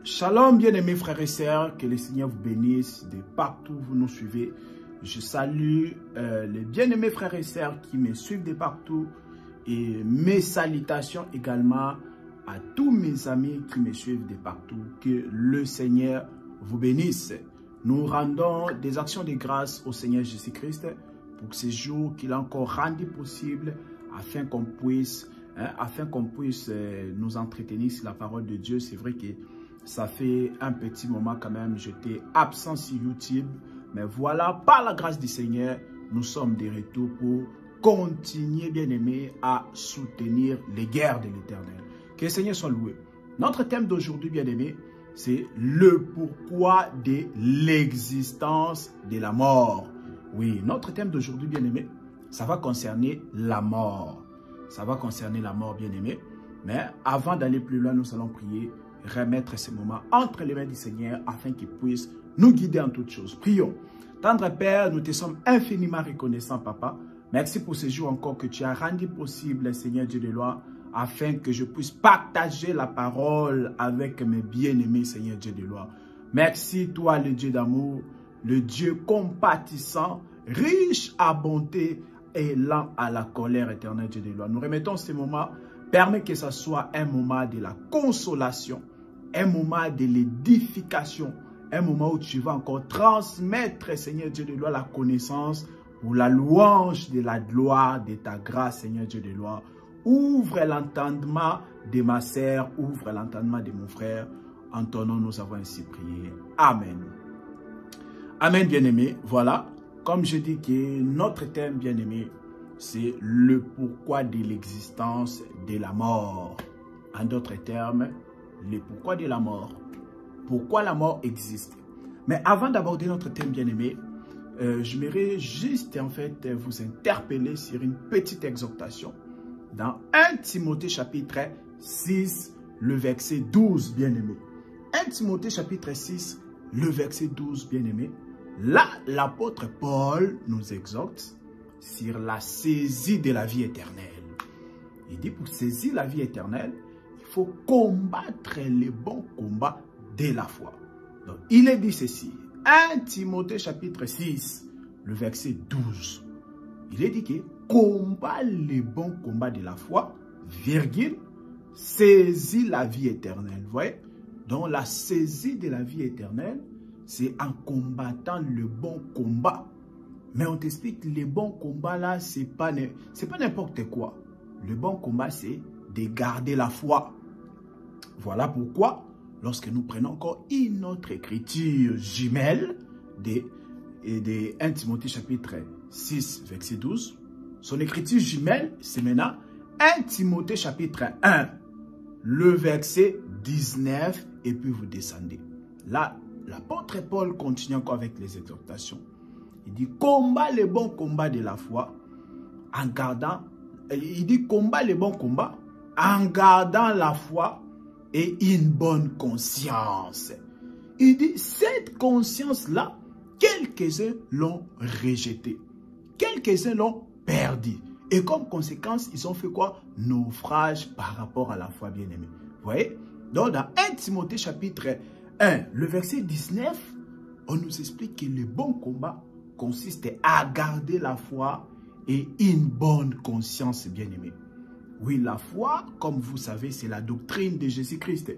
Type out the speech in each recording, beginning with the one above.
Shalom, bien-aimés frères et sœurs, que le Seigneur vous bénisse de partout où vous nous suivez. Je salue les bien-aimés frères et sœurs qui me suivent de partout et mes salutations également à tous mes amis qui me suivent de partout. Que le Seigneur vous bénisse. Nous rendons des actions de grâce au Seigneur Jésus-Christ pour ce jour qu'il a encore rendu possible afin qu'on puisse nous entretenir sur la parole de Dieu. C'est vrai que ça fait un petit moment quand même, j'étais absent sur YouTube. Mais voilà, par la grâce du Seigneur, nous sommes de retour pour continuer, bien-aimés, à soutenir les guerres de l'Éternel. Que le Seigneur soit loué. Notre thème d'aujourd'hui, bien-aimés, c'est le pourquoi de l'existence de la mort. Oui, notre thème d'aujourd'hui, bien-aimés, ça va concerner la mort. Ça va concerner la mort, bien-aimés. Mais avant d'aller plus loin, nous allons prier, remettre ce moment entre les mains du Seigneur afin qu'il puisse nous guider en toutes choses. Prions. Tendre Père, nous te sommes infiniment reconnaissants, Papa. Merci pour ce jour encore que tu as rendu possible, Seigneur Dieu de gloire, afin que je puisse partager la parole avec mes bien-aimés, Seigneur Dieu de gloire. Merci, toi, le Dieu d'amour, le Dieu compatissant, riche à bonté et lent à la colère, éternelle Dieu de gloire. Nous remettons ce moment. Permets que ce soit un moment de la consolation, un moment de l'édification, un moment où tu vas encore transmettre, Seigneur Dieu de gloire, la connaissance ou la louange de la gloire de ta grâce, Seigneur Dieu de gloire. Ouvre l'entendement de ma sœur, ouvre l'entendement de mon frère. En ton nom, nous avons ainsi prié. Amen. Amen, bien-aimé. Voilà, comme je dis que notre thème, bien-aimé, c'est le pourquoi de l'existence de la mort. En d'autres termes, le pourquoi de la mort. Pourquoi la mort existe. Mais avant d'aborder notre thème bien-aimé, j'aimerais juste en fait vous interpeller sur une petite exhortation. Dans 1 Timothée chapitre 6, le verset 12, bien-aimé. 1 Timothée chapitre 6, le verset 12, bien-aimé. Là, l'apôtre Paul nous exhorte sur la saisie de la vie éternelle. Il dit pour saisir la vie éternelle, il faut combattre les bons combats de la foi. Donc, il est dit ceci. 1 Timothée chapitre 6, le verset 12. Il est dit que combat les bons combats de la foi, virgule, saisit la vie éternelle. Vous voyez? Donc, la saisie de la vie éternelle, c'est en combattant le bon combat. Mais on t'explique, le bon combat là, c'est pas n'importe quoi. Le bon combat, c'est de garder la foi. Voilà pourquoi, lorsque nous prenons encore une autre écriture jumelle de 1 Timothée chapitre 6, verset 12, son écriture jumelle, c'est maintenant 1 Timothée chapitre 1, le verset 19, et puis vous descendez. Là, l'apôtre Paul continue encore avec les exhortations. Il dit, combat le bon combat de la foi en gardant, il dit, combat le bon combat en gardant la foi et une bonne conscience. Il dit, cette conscience-là, quelques-uns l'ont rejetée. Quelques-uns l'ont perdue. Et comme conséquence, ils ont fait quoi? Naufrage par rapport à la foi bien-aimée. Vous voyez? Donc, dans 1 Timothée chapitre 1, le verset 19, on nous explique que le bon combat consiste à garder la foi et une bonne conscience, bien-aimée. Oui, la foi, comme vous savez, c'est la doctrine de Jésus-Christ.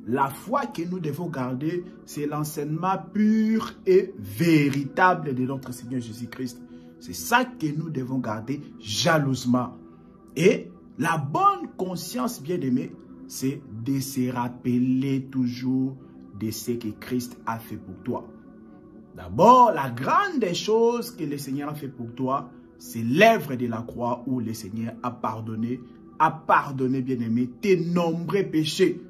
La foi que nous devons garder, c'est l'enseignement pur et véritable de notre Seigneur Jésus-Christ. C'est ça que nous devons garder jalousement. Et la bonne conscience, bien-aimée, c'est de se rappeler toujours de ce que Christ a fait pour toi. D'abord, la grande des choses que le Seigneur a fait pour toi, c'est l'œuvre de la croix où le Seigneur a pardonné, bien-aimé, tes nombreux péchés.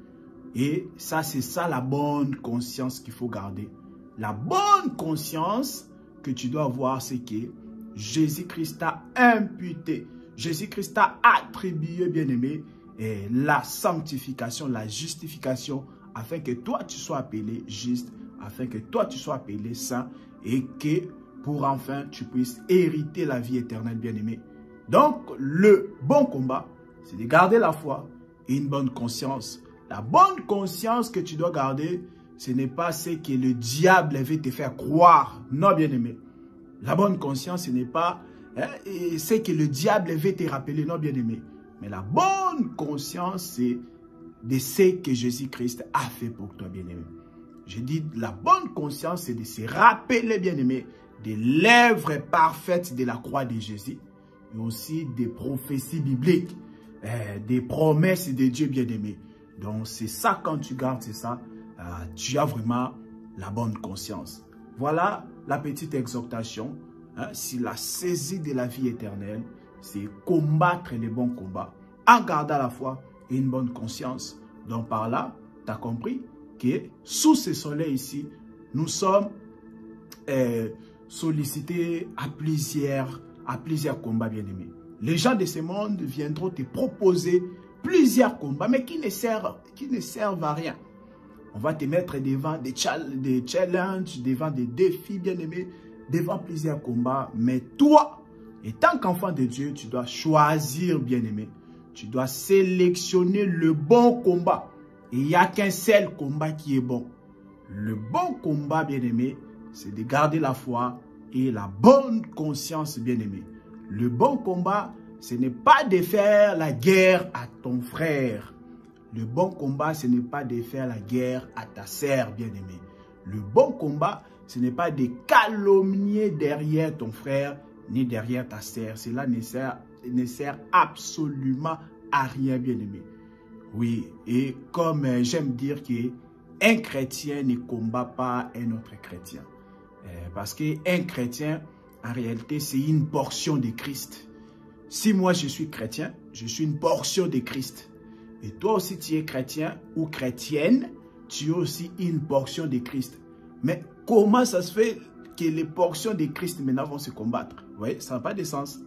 Et ça, c'est ça la bonne conscience qu'il faut garder. La bonne conscience que tu dois avoir, c'est que Jésus-Christ a imputé, Jésus-Christ a attribué, bien-aimé, la sanctification, la justification, afin que toi, tu sois appelé juste, afin que toi, tu sois appelé saint, et que pour enfin, tu puisses hériter la vie éternelle, bien-aimé. Donc, le bon combat, c'est de garder la foi et une bonne conscience, La bonne conscience que tu dois garder, ce n'est pas ce que le diable veut te faire croire. Non, bien-aimé. La bonne conscience, ce n'est pas ce que le diable veut te rappeler. Non, bien-aimé. Mais la bonne conscience, c'est de ce que Jésus-Christ a fait pour toi, bien-aimé. Je dis, la bonne conscience, c'est de se rappeler, bien-aimé, de l'œuvre parfaite de la croix de Jésus, mais aussi des prophéties bibliques, des promesses de Dieu, bien-aimé. Donc, c'est ça, quand tu gardes, c'est ça, tu as vraiment la bonne conscience. Voilà la petite exhortation. Si la saisie de la vie éternelle, c'est combattre les bons combats, en gardant la foi et une bonne conscience. Donc, par là, tu as compris que sous ce soleil ici, nous sommes sollicités à plusieurs combats, bien-aimés. Les gens de ce monde viendront te proposer plusieurs combats, mais qui ne servent à rien. On va te mettre devant des challenges, devant des défis, bien-aimés, devant plusieurs combats. Mais toi, et tant qu'enfant de Dieu, tu dois choisir, bien-aimé. Tu dois sélectionner le bon combat. Et il n'y a qu'un seul combat qui est bon. Le bon combat, bien-aimé, c'est de garder la foi et la bonne conscience, bien-aimé. Le bon combat, ce n'est pas de faire la guerre à ton frère. Le bon combat, ce n'est pas de faire la guerre à ta sœur, bien-aimé. Le bon combat, ce n'est pas de calomnier derrière ton frère ni derrière ta sœur. Cela ne sert absolument à rien, bien-aimé. Oui, et comme j'aime dire qu'un chrétien ne combat pas un autre chrétien. Parce qu'un chrétien, en réalité, c'est une portion de Christ. Si moi je suis chrétien, je suis une portion de Christ. Et toi aussi tu es chrétien ou chrétienne, tu es aussi une portion de Christ. Mais comment ça se fait que les portions de Christ maintenant vont se combattre? Vous voyez, ça n'a pas de sens.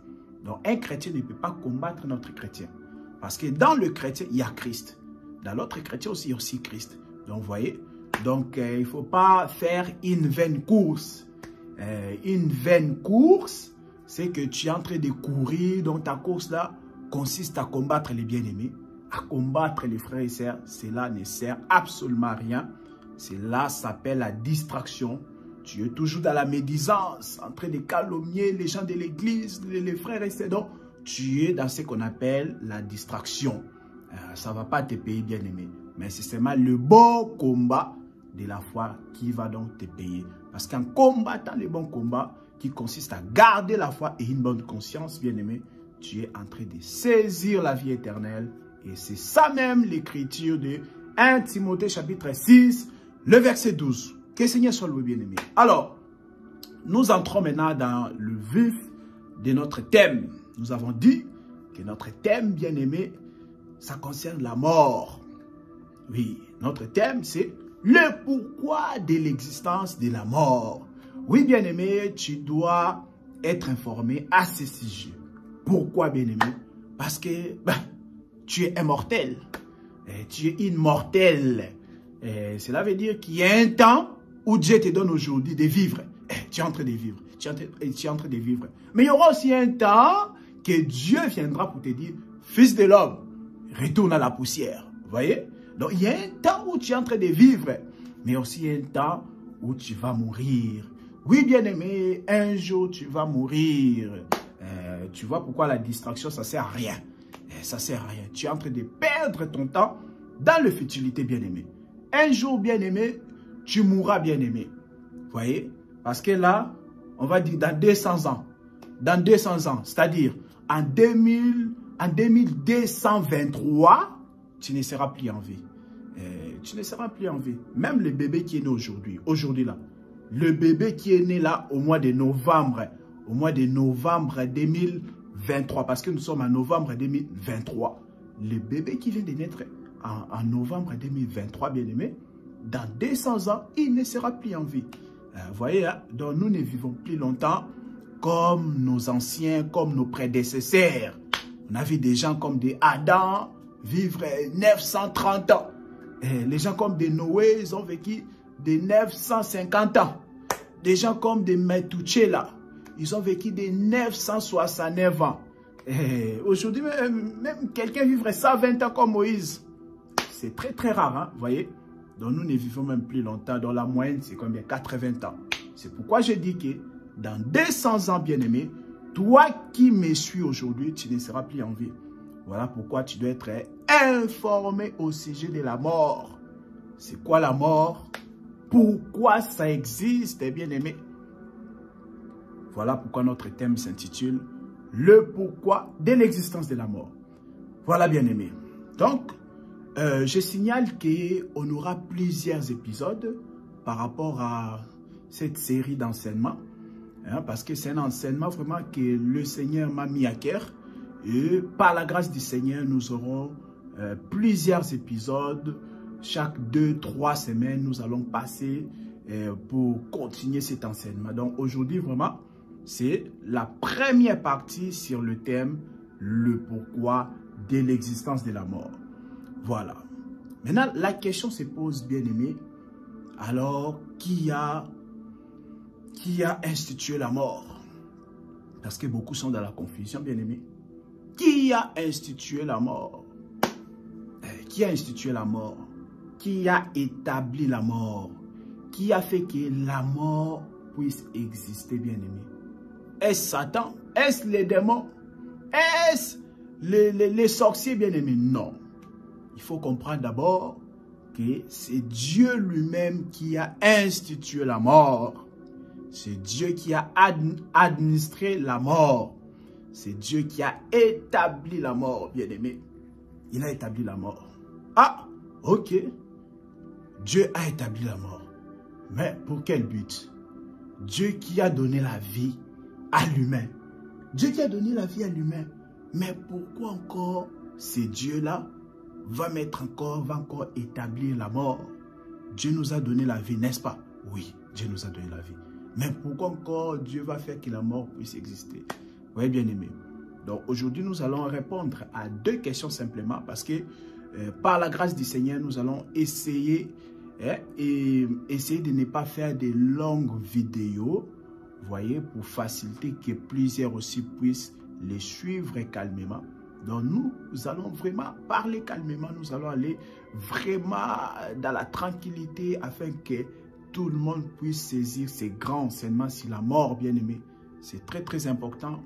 Donc un chrétien ne peut pas combattre notre chrétien. Parce que dans le chrétien, il y a Christ. Dans l'autre chrétien aussi, il y a aussi Christ. Donc vous voyez, donc il ne faut pas faire une vaine course. Une vaine course, c'est que tu es en train de courir. Donc ta course là consiste à combattre les bien-aimés, à combattre les frères et sœurs. Cela ne sert absolument à rien. Cela s'appelle la distraction. Tu es toujours dans la médisance, en train de calomnier les gens de l'église, les frères et sœurs. Donc tu es dans ce qu'on appelle la distraction. Ça ne va pas te payer, bien-aimé. Mais c'est seulement le bon combat de la foi qui va donc te payer. Parce qu'en combattant le bon combat, qui consiste à garder la foi et une bonne conscience, bien-aimé, tu es en train de saisir la vie éternelle. Et c'est ça même l'écriture de 1 Timothée chapitre 6, le verset 12. Que le Seigneur soit loué, bien-aimé. Alors, nous entrons maintenant dans le vif de notre thème. Nous avons dit que notre thème, bien-aimé, ça concerne la mort. Oui, notre thème, c'est le pourquoi de l'existence de la mort. Oui, bien-aimé, tu dois être informé à ce sujet. Pourquoi, bien-aimé? Parce que tu es immortel. Tu es immortel. Cela veut dire qu'il y a un temps où Dieu te donne aujourd'hui de vivre. Tu es en train de vivre. Tu es en train de vivre. Mais il y aura aussi un temps que Dieu viendra pour te dire, fils de l'homme, retourne à la poussière. Vous voyez? Donc, il y a un temps où tu es en train de vivre, mais aussi un temps où tu vas mourir. Oui, bien-aimé, un jour, tu vas mourir. Tu vois pourquoi la distraction, ça ne sert à rien. Ça ne sert à rien. Tu es en train de perdre ton temps dans la futilité, bien-aimé. Un jour, bien-aimé, tu mourras, bien-aimé. Vous voyez? Parce que là, on va dire dans 200 ans. Dans 200 ans, c'est-à-dire en 2223, tu ne seras plus en vie. Tu ne seras plus en vie. Même le bébé qui est né aujourd'hui là, le bébé qui est né là au mois de novembre 2023, parce que nous sommes en novembre 2023, le bébé qui vient de naître en novembre 2023, bien aimé, dans 200 ans, il ne sera plus en vie. Vous voyez, hein? Donc nous ne vivons plus longtemps comme nos anciens, comme nos prédécesseurs. On a vu des gens comme des Adam vivre 930 ans. Et les gens comme des Noé, ils ont vécu des 950 ans. Des gens comme des Methuselah, ils ont vécu des 969 ans. Aujourd'hui, même quelqu'un vivrait 120 ans comme Moïse. c'est très très rare, hein, vous voyez. Donc nous ne vivons même plus longtemps. Dans la moyenne, c'est combien? 80 ans. C'est pourquoi je dis que dans 200 ans, bien-aimé, toi qui me suis aujourd'hui, tu ne seras plus en vie. Voilà pourquoi tu dois être informé au sujet de la mort. C'est quoi la mort? Pourquoi ça existe, bien-aimé? Voilà pourquoi notre thème s'intitule « Le pourquoi de l'existence de la mort ». Voilà, bien-aimé. Donc, je signale qu'on aura plusieurs épisodes par rapport à cette série d'enseignements. Hein, parce que c'est un enseignement vraiment que le Seigneur m'a mis à cœur. Et par la grâce du Seigneur, nous aurons plusieurs épisodes. Chaque 2-3 semaines, nous allons passer pour continuer cet enseignement. Donc aujourd'hui, vraiment, c'est la première partie sur le thème « Le pourquoi de l'existence de la mort ». Voilà. Maintenant, la question se pose, bien aimé. Alors, qui a institué la mort? Parce que beaucoup sont dans la confusion, bien aimé. Qui a institué la mort? Qui a institué la mort? Qui a établi la mort? Qui a fait que la mort puisse exister, bien aimé? Est-ce Satan? Est-ce les démons? Est-ce les sorciers, bien aimé? Non. Il faut comprendre d'abord que c'est Dieu lui-même qui a institué la mort. C'est Dieu qui a administré la mort. C'est Dieu qui a établi la mort, bien-aimé. Il a établi la mort. Ah, ok. Dieu a établi la mort. Mais pour quel but? Dieu qui a donné la vie à l'humain. Dieu qui a donné la vie à l'humain. Mais pourquoi encore ce Dieu-là va encore établir la mort? Dieu nous a donné la vie, n'est-ce pas? Oui, Dieu nous a donné la vie. Mais pourquoi encore Dieu va faire que la mort puisse exister? Oui, bien aimé. Donc aujourd'hui, nous allons répondre à deux questions simplement parce que par la grâce du Seigneur, nous allons essayer de ne pas faire de longues vidéos, vous voyez, pour faciliter que plusieurs aussi puissent les suivre calmement. Donc nous allons vraiment parler calmement, nous allons aller vraiment dans la tranquillité afin que tout le monde puisse saisir ces grands enseignements sur la mort, bien-aimé. C'est très très important.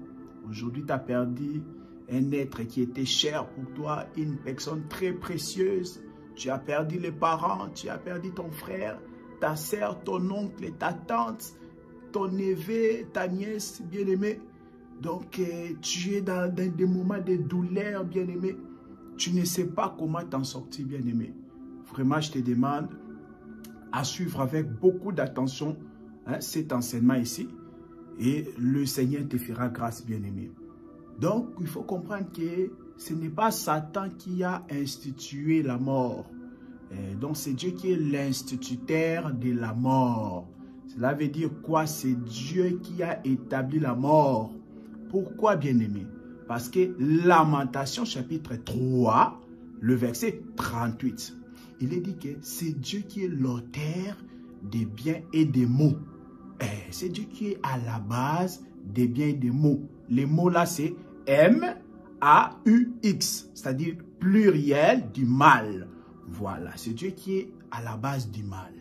Aujourd'hui, tu as perdu un être qui était cher pour toi, une personne très précieuse. Tu as perdu les parents, tu as perdu ton frère, ta soeur, ton oncle, ta tante, ton neveu, ta nièce, bien-aimé. Donc, tu es dans des moments de douleur, bien-aimé. Tu ne sais pas comment t'en sortir, bien-aimé. Vraiment, je te demande à suivre avec beaucoup d'attention cet enseignement ici. Et le Seigneur te fera grâce, bien-aimé. Donc, il faut comprendre que ce n'est pas Satan qui a institué la mort. Donc, c'est Dieu qui est l'instituteur de la mort. Cela veut dire quoi? C'est Dieu qui a établi la mort. Pourquoi, bien-aimé? Parce que Lamentation, chapitre 3, le verset 38, il est dit que c'est Dieu qui est l'auteur des biens et des maux. C'est Dieu qui est à la base des biens et des maux. Les mots là, c'est M-A-U-X, c'est-à-dire pluriel du mal. Voilà, c'est Dieu qui est à la base du mal.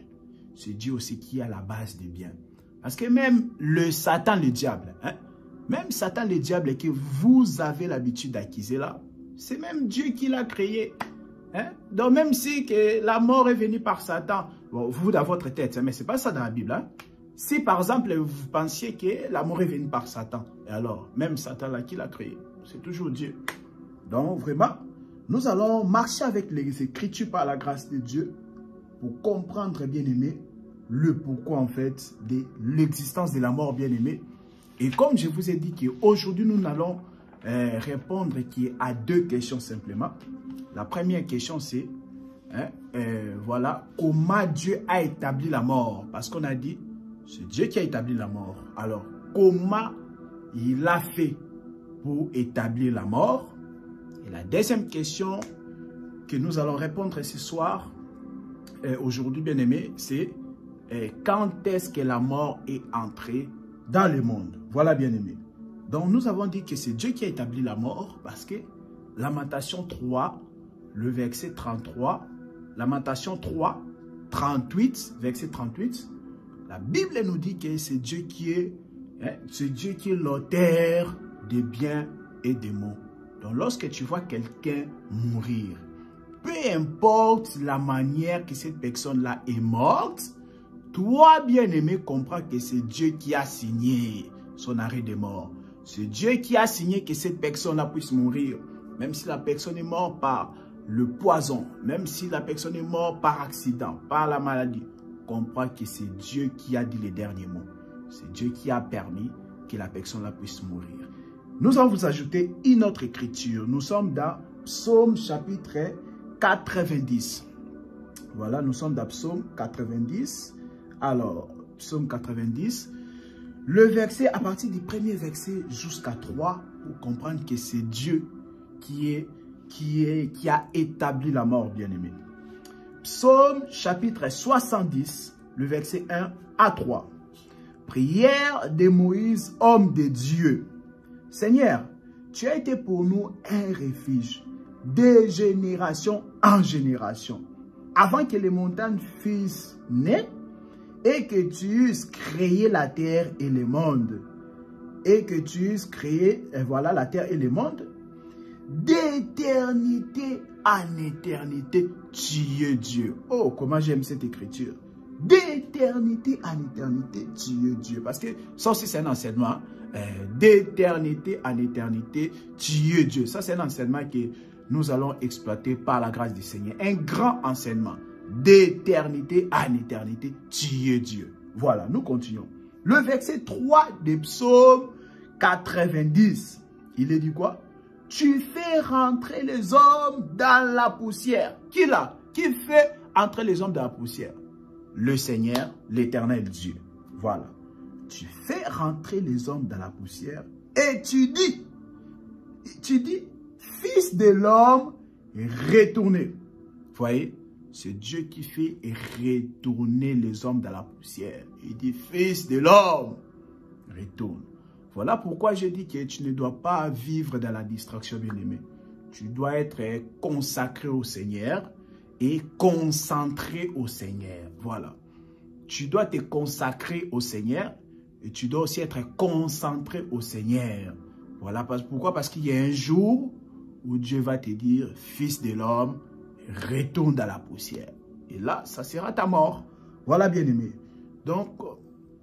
C'est Dieu aussi qui est à la base des biens. Parce que même le Satan, le diable, même Satan, le diable que vous avez l'habitude d'accuser là, c'est même Dieu qui l'a créé. Donc même si que la mort est venue par Satan, bon, vous dans votre tête, mais ce n'est pas ça dans la Bible. Si par exemple vous pensiez que la mort est venue par Satan, et alors même Satan là qui l'a créé, c'est toujours Dieu. Donc vraiment, nous allons marcher avec les Écritures par la grâce de Dieu pour comprendre, bien aimé, le pourquoi en fait de l'existence de la mort, bien aimé. Et comme je vous ai dit qu'aujourd'hui nous allons répondre à deux questions simplement. La première question c'est, voilà, comment Dieu a établi la mort? Parce qu'on a dit, c'est Dieu qui a établi la mort. Alors, comment il a fait pour établir la mort? Et la deuxième question que nous allons répondre ce soir, aujourd'hui bien aimé, c'est quand est-ce que la mort est entrée dans le monde? Voilà bien aimé. Donc nous avons dit que c'est Dieu qui a établi la mort parce que Lamentation 3, le verset 33, Lamentation 3, 38, verset 38, la Bible nous dit que c'est Dieu qui est, c'est Dieu qui est l'auteur des biens et des maux. Donc lorsque tu vois quelqu'un mourir, peu importe la manière que cette personne-là est morte, toi, bien-aimé, comprends que c'est Dieu qui a signé son arrêt de mort. C'est Dieu qui a signé que cette personne-là puisse mourir. Même si la personne est morte par le poison, même si la personne est morte par accident, par la maladie, comprends que c'est Dieu qui a dit les derniers mots. C'est Dieu qui a permis que la personne-là puisse mourir. Nous allons vous ajouter une autre écriture. Nous sommes dans Psaume chapitre 90. Voilà, nous sommes dans Psaume 90. Alors, Psaume 90, le verset, à partir du premier verset jusqu'à 3, pour comprendre que c'est Dieu qui a établi la mort, bien-aimé. Psaume chapitre 70, le verset 1 à 3. Prière de Moïse, homme de Dieu. Seigneur, tu as été pour nous un refuge, de génération en génération. Avant que les montagnes fussent nées, et que tu eusses créé la terre et le monde. Et que tu eusses créé, voilà, la terre et le monde. D'éternité en éternité, tu es Dieu. Oh, comment j'aime cette écriture. D'éternité en éternité, tu es Dieu. Parce que ça aussi, c'est un enseignement. D'éternité en éternité, tu es Dieu. Ça, c'est un enseignement que nous allons exploiter par la grâce du Seigneur. Un grand enseignement. D'éternité en éternité, tu es Dieu. Voilà, nous continuons. Le verset 3 de Psaume 90, il est dit quoi? Tu fais rentrer les hommes dans la poussière. Qui là? Qui fait entrer les hommes dans la poussière? Le Seigneur, l'Éternel Dieu. Voilà. Tu fais rentrer les hommes dans la poussière et tu dis, fils de l'homme, retournez. Voyez? C'est Dieu qui fait retourner les hommes dans la poussière. Il dit, fils de l'homme, retourne. Voilà pourquoi je dis que tu ne dois pas vivre dans la distraction, bien-aimé. Tu dois être consacré au Seigneur et concentré au Seigneur. Voilà. Tu dois te consacrer au Seigneur et tu dois aussi être concentré au Seigneur. Voilà pourquoi? Parce qu'il y a un jour où Dieu va te dire, fils de l'homme, retourne dans la poussière. Et là, ça sera ta mort. Voilà, bien-aimé. Donc,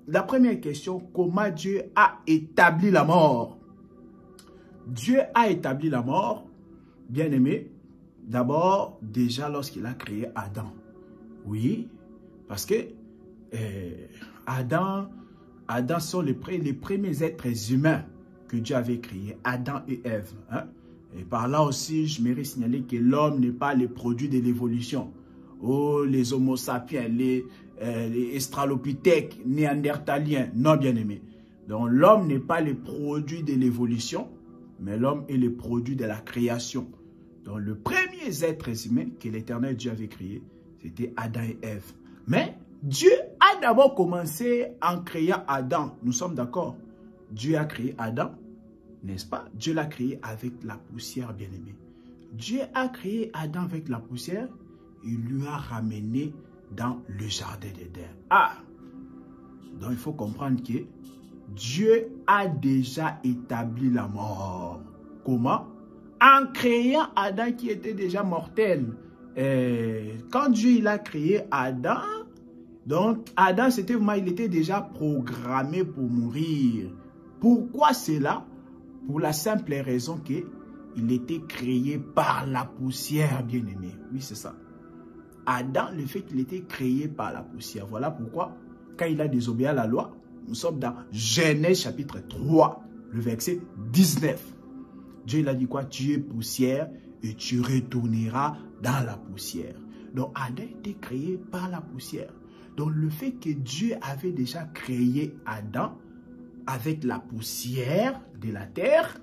la première question, comment Dieu a établi la mort? Dieu a établi la mort, bien-aimé, d'abord, déjà lorsqu'il a créé Adam. Oui, parce que Adam sont les premiers êtres humains que Dieu avait créés, Adam et Ève. Hein? Et par là aussi, je mérite signaler que l'homme n'est pas le produit de l'évolution. Oh, les homo sapiens, les australopithèques, néandertaliens, non bien-aimés. Donc l'homme n'est pas le produit de l'évolution, mais l'homme est le produit de la création. Donc le premier être humain que l'Éternel Dieu avait créé, c'était Adam et Ève. Mais Dieu a d'abord commencé en créant Adam. Nous sommes d'accord. Dieu a créé Adam. N'est-ce pas? Dieu l'a créé avec la poussière, bien-aimé. Dieu a créé Adam avec la poussière. Il lui a ramené dans le jardin d'Éden. Ah! Donc, il faut comprendre que Dieu a déjà établi la mort. Comment? En créant Adam qui était déjà mortel. Quand Dieu il a créé Adam, donc Adam, il était déjà programmé pour mourir. Pourquoi cela? Pour la simple raison qu'il était créé par la poussière, bien-aimé. Oui, c'est ça. Adam, le fait qu'il était créé par la poussière. Voilà pourquoi, quand il a désobéi à la loi, nous sommes dans Genèse chapitre 3, le verset 19. Dieu il a dit quoi? Tu es poussière et tu retourneras dans la poussière. Donc Adam était créé par la poussière. Donc le fait que Dieu avait déjà créé Adam avec la poussière de la terre,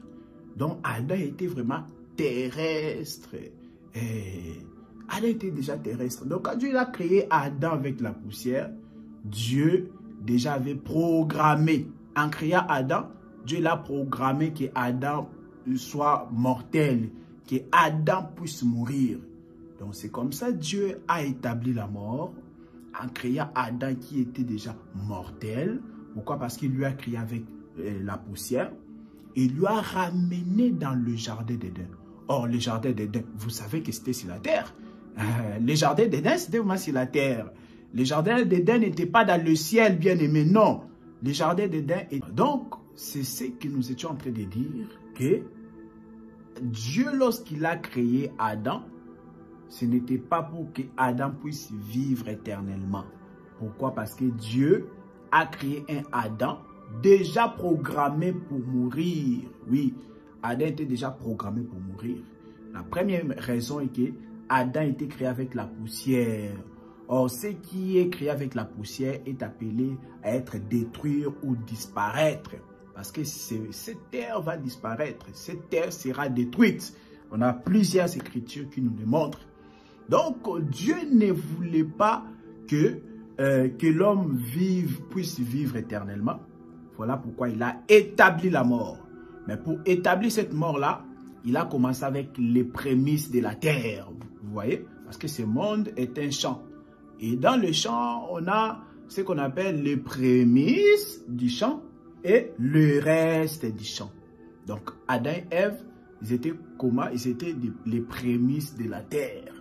donc Adam était vraiment terrestre. Adam était déjà terrestre. Donc quand Dieu a créé Adam avec la poussière, Dieu déjà avait programmé, en créant Adam, Dieu l'a programmé que Adam soit mortel, que Adam puisse mourir. Donc c'est comme ça Dieu a établi la mort en créant Adam qui était déjà mortel. Pourquoi? Parce qu'il lui a créé avec la poussière et lui a ramené dans le jardin d'Éden. Or, le jardin d'Éden, vous savez que c'était sur la terre. Le jardin d'Éden, c'était vraiment sur la terre. Le jardin d'Éden n'était pas dans le ciel, bien aimé, non. Le jardin d'Éden est... Donc, c'est ce que nous étions en train de dire, que Dieu, lorsqu'il a créé Adam, ce n'était pas pour que Adam puisse vivre éternellement. Pourquoi? Parce que Dieu a créé un Adam déjà programmé pour mourir. Oui, Adam était déjà programmé pour mourir. La première raison est que Adam était créé avec la poussière. Or, ce qui est créé avec la poussière est appelé à être détruit ou disparaître. Parce que cette terre va disparaître. Cette terre sera détruite. On a plusieurs écritures qui nous le montrent. Donc, Dieu ne voulait pas que l'homme puisse vivre éternellement. Voilà pourquoi il a établi la mort. Mais pour établir cette mort-là, il a commencé avec les prémices de la terre. Vous voyez? Parce que ce monde est un champ. Et dans le champ, on a ce qu'on appelle les prémices du champ et le reste du champ. Donc, Adam et Ève, ils étaient comment? Ils étaient les prémices de la terre.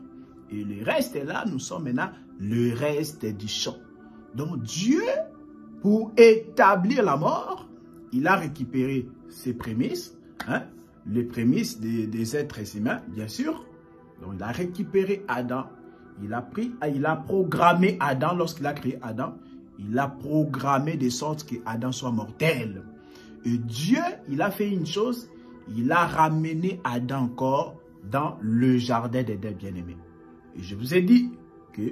Et le reste là, nous sommes maintenant le reste du champ. Donc Dieu, pour établir la mort, il a récupéré ses prémices, les prémices des êtres humains, bien sûr. Donc il a récupéré Adam, il a programmé Adam lorsqu'il a créé Adam. Il a programmé de sorte que Adam soit mortel. Et Dieu, il a fait une chose, il a ramené Adam encore dans le jardin d'Éden, bien-aimé. Et je vous ai dit que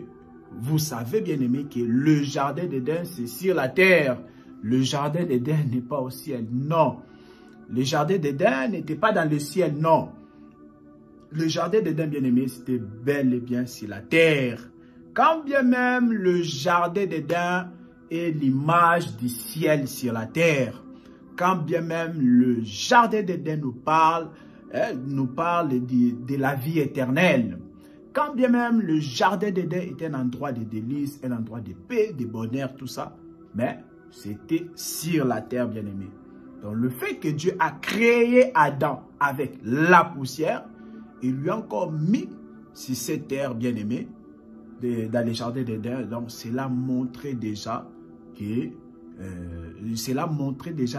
vous savez, bien-aimé, que le jardin d'Éden, c'est sur la terre. Le jardin d'Éden n'est pas au ciel, non. Le jardin d'Éden n'était pas dans le ciel, non. Le jardin d'Éden, bien-aimé, c'était bel et bien sur la terre. Quand bien même le jardin d'Éden est l'image du ciel sur la terre. Quand bien même le jardin d'Éden nous parle de la vie éternelle. Quand bien même le jardin d'Éden était un endroit de délices, un endroit de paix, de bonheur, tout ça. Mais c'était sur la terre, bien-aimé. Donc le fait que Dieu a créé Adam avec la poussière, il lui a encore mis sur cette terre, bien-aimé, dans les jardins d'Éden. Donc cela montrait déjà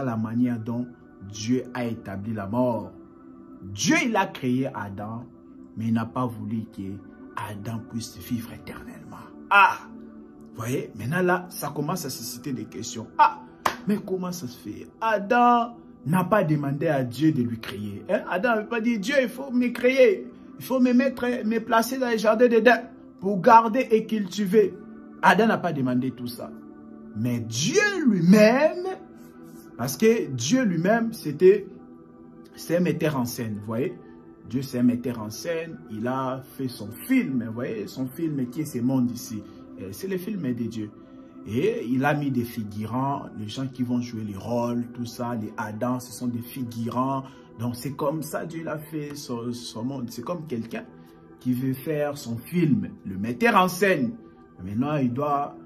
la manière dont Dieu a établi la mort. Dieu, il a créé Adam, mais il n'a pas voulu que Adam puisse vivre éternellement. Ah! Vous voyez, maintenant là, ça commence à susciter des questions. Ah! Mais comment ça se fait? Adam n'a pas demandé à Dieu de lui créer. Adam n'a pas dit, Dieu, il faut me créer. Il faut me placer dans les jardins d'Éden pour garder et cultiver. Adam n'a pas demandé tout ça. Mais Dieu lui-même, parce que Dieu lui-même, c'est un metteur en scène, vous voyez. Dieu, c'est un metteur en scène. Il a fait son film, vous voyez, son film qui est ce monde ici. C'est le film de Dieu. Et il a mis des figurants, les gens qui vont jouer les rôles, tout ça, les Adam, ce sont des figurants. Donc c'est comme ça Dieu a fait son monde. C'est comme quelqu'un qui veut faire son film, le metteur en scène. Maintenant, il doit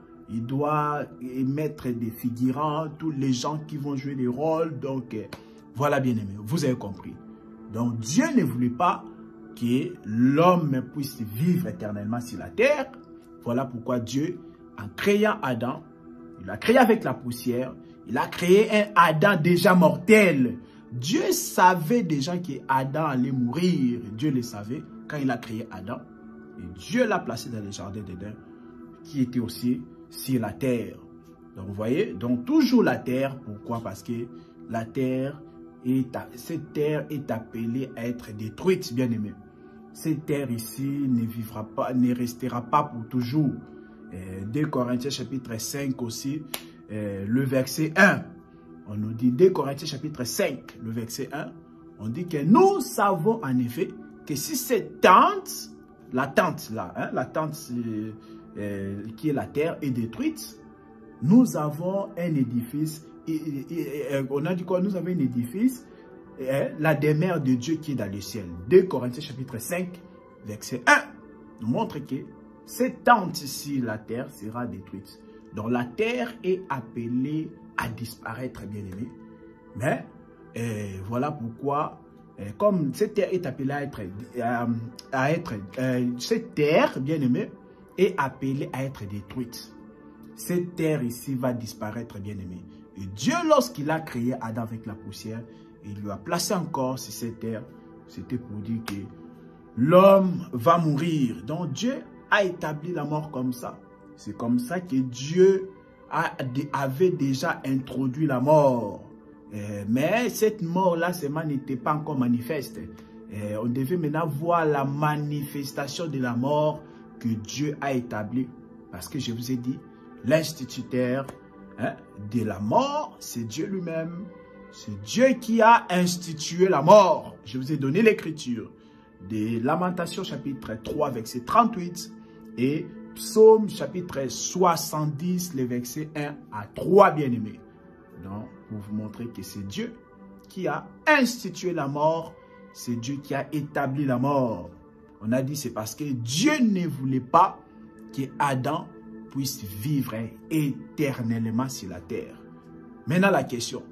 mettre des figurants, tous les gens qui vont jouer les rôles. Donc voilà, bien aimé, vous avez compris. Donc Dieu ne voulait pas que l'homme puisse vivre éternellement sur la terre. Voilà pourquoi Dieu, en créant Adam, il a créé avec la poussière, il a créé un Adam déjà mortel. Dieu savait déjà qu'Adam allait mourir. Dieu le savait quand il a créé Adam. Et Dieu l'a placé dans le jardin d'Éden, qui était aussi sur la terre. Donc vous voyez, donc toujours la terre. Pourquoi? Parce que la terre, cette terre est appelée à être détruite, bien aimé. Cette terre ici ne vivra pas, ne restera pas pour toujours. 2 Corinthiens chapitre 5 aussi, le verset 1. On nous dit 2 Corinthiens chapitre 5, le verset 1. On dit que nous savons en effet que si cette tente, la tente là, la tente qui est la terre est détruite, nous avons un édifice. On a dit quoi? Nous avons un édifice, la demeure de Dieu qui est dans le ciel. 2 Corinthiens chapitre 5, verset 1. nous montre que cette tente ici, la terre, sera détruite. Donc la terre est appelée à disparaître, bien aimé. Mais voilà pourquoi, comme cette terre est appelée cette terre, bien aimé, est appelée à être détruite. Cette terre ici va disparaître, bien aimé. Et Dieu, lorsqu'il a créé Adam avec la poussière, il lui a placé encore sur cette terre. C'était pour dire que l'homme va mourir. Donc Dieu a établi la mort comme ça. C'est comme ça que Dieu avait déjà introduit la mort. Mais cette mort-là n'était pas encore manifeste. On devait maintenant voir la manifestation de la mort que Dieu a établie. Parce que je vous ai dit, l'instituteur de la mort, c'est Dieu lui-même. C'est Dieu qui a institué la mort. Je vous ai donné l'écriture des Lamentations chapitre 3 verset 38 et Psaume chapitre 70 les versets 1 à 3 bien-aimés. Donc, pour vous montrer que c'est Dieu qui a institué la mort, c'est Dieu qui a établi la mort. On a dit c'est parce que Dieu ne voulait pas que Adam puisse vivre éternellement sur la terre. Maintenant la question,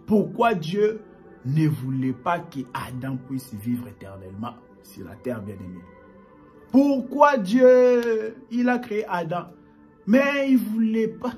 pourquoi Dieu ne voulait pas que Adam puisse vivre éternellement sur la terre, bien-aimé? Pourquoi Dieu, il a créé Adam, mais il ne voulait pas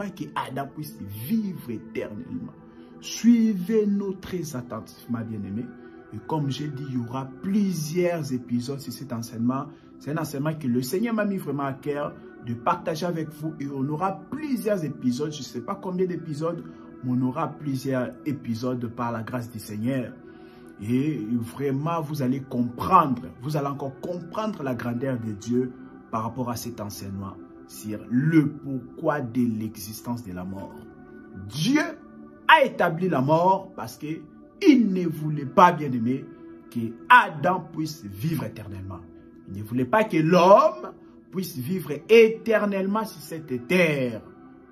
que Adam puisse vivre éternellement. Suivez-nous très attentivement, bien-aimé. Et comme j'ai dit, il y aura plusieurs épisodes sur cet enseignement. C'est un enseignement que le Seigneur m'a mis vraiment à cœur de partager avec vous. Et on aura plusieurs épisodes, je ne sais pas combien d'épisodes, mais on aura plusieurs épisodes par la grâce du Seigneur. Et vraiment, vous allez comprendre, vous allez encore comprendre la grandeur de Dieu par rapport à cet enseignement sur le pourquoi de l'existence de la mort. Dieu a établi la mort parce qu'il ne voulait pas, bien aimé, que Adam puisse vivre éternellement. Il ne voulait pas que l'homme puisse vivre éternellement sur cette terre.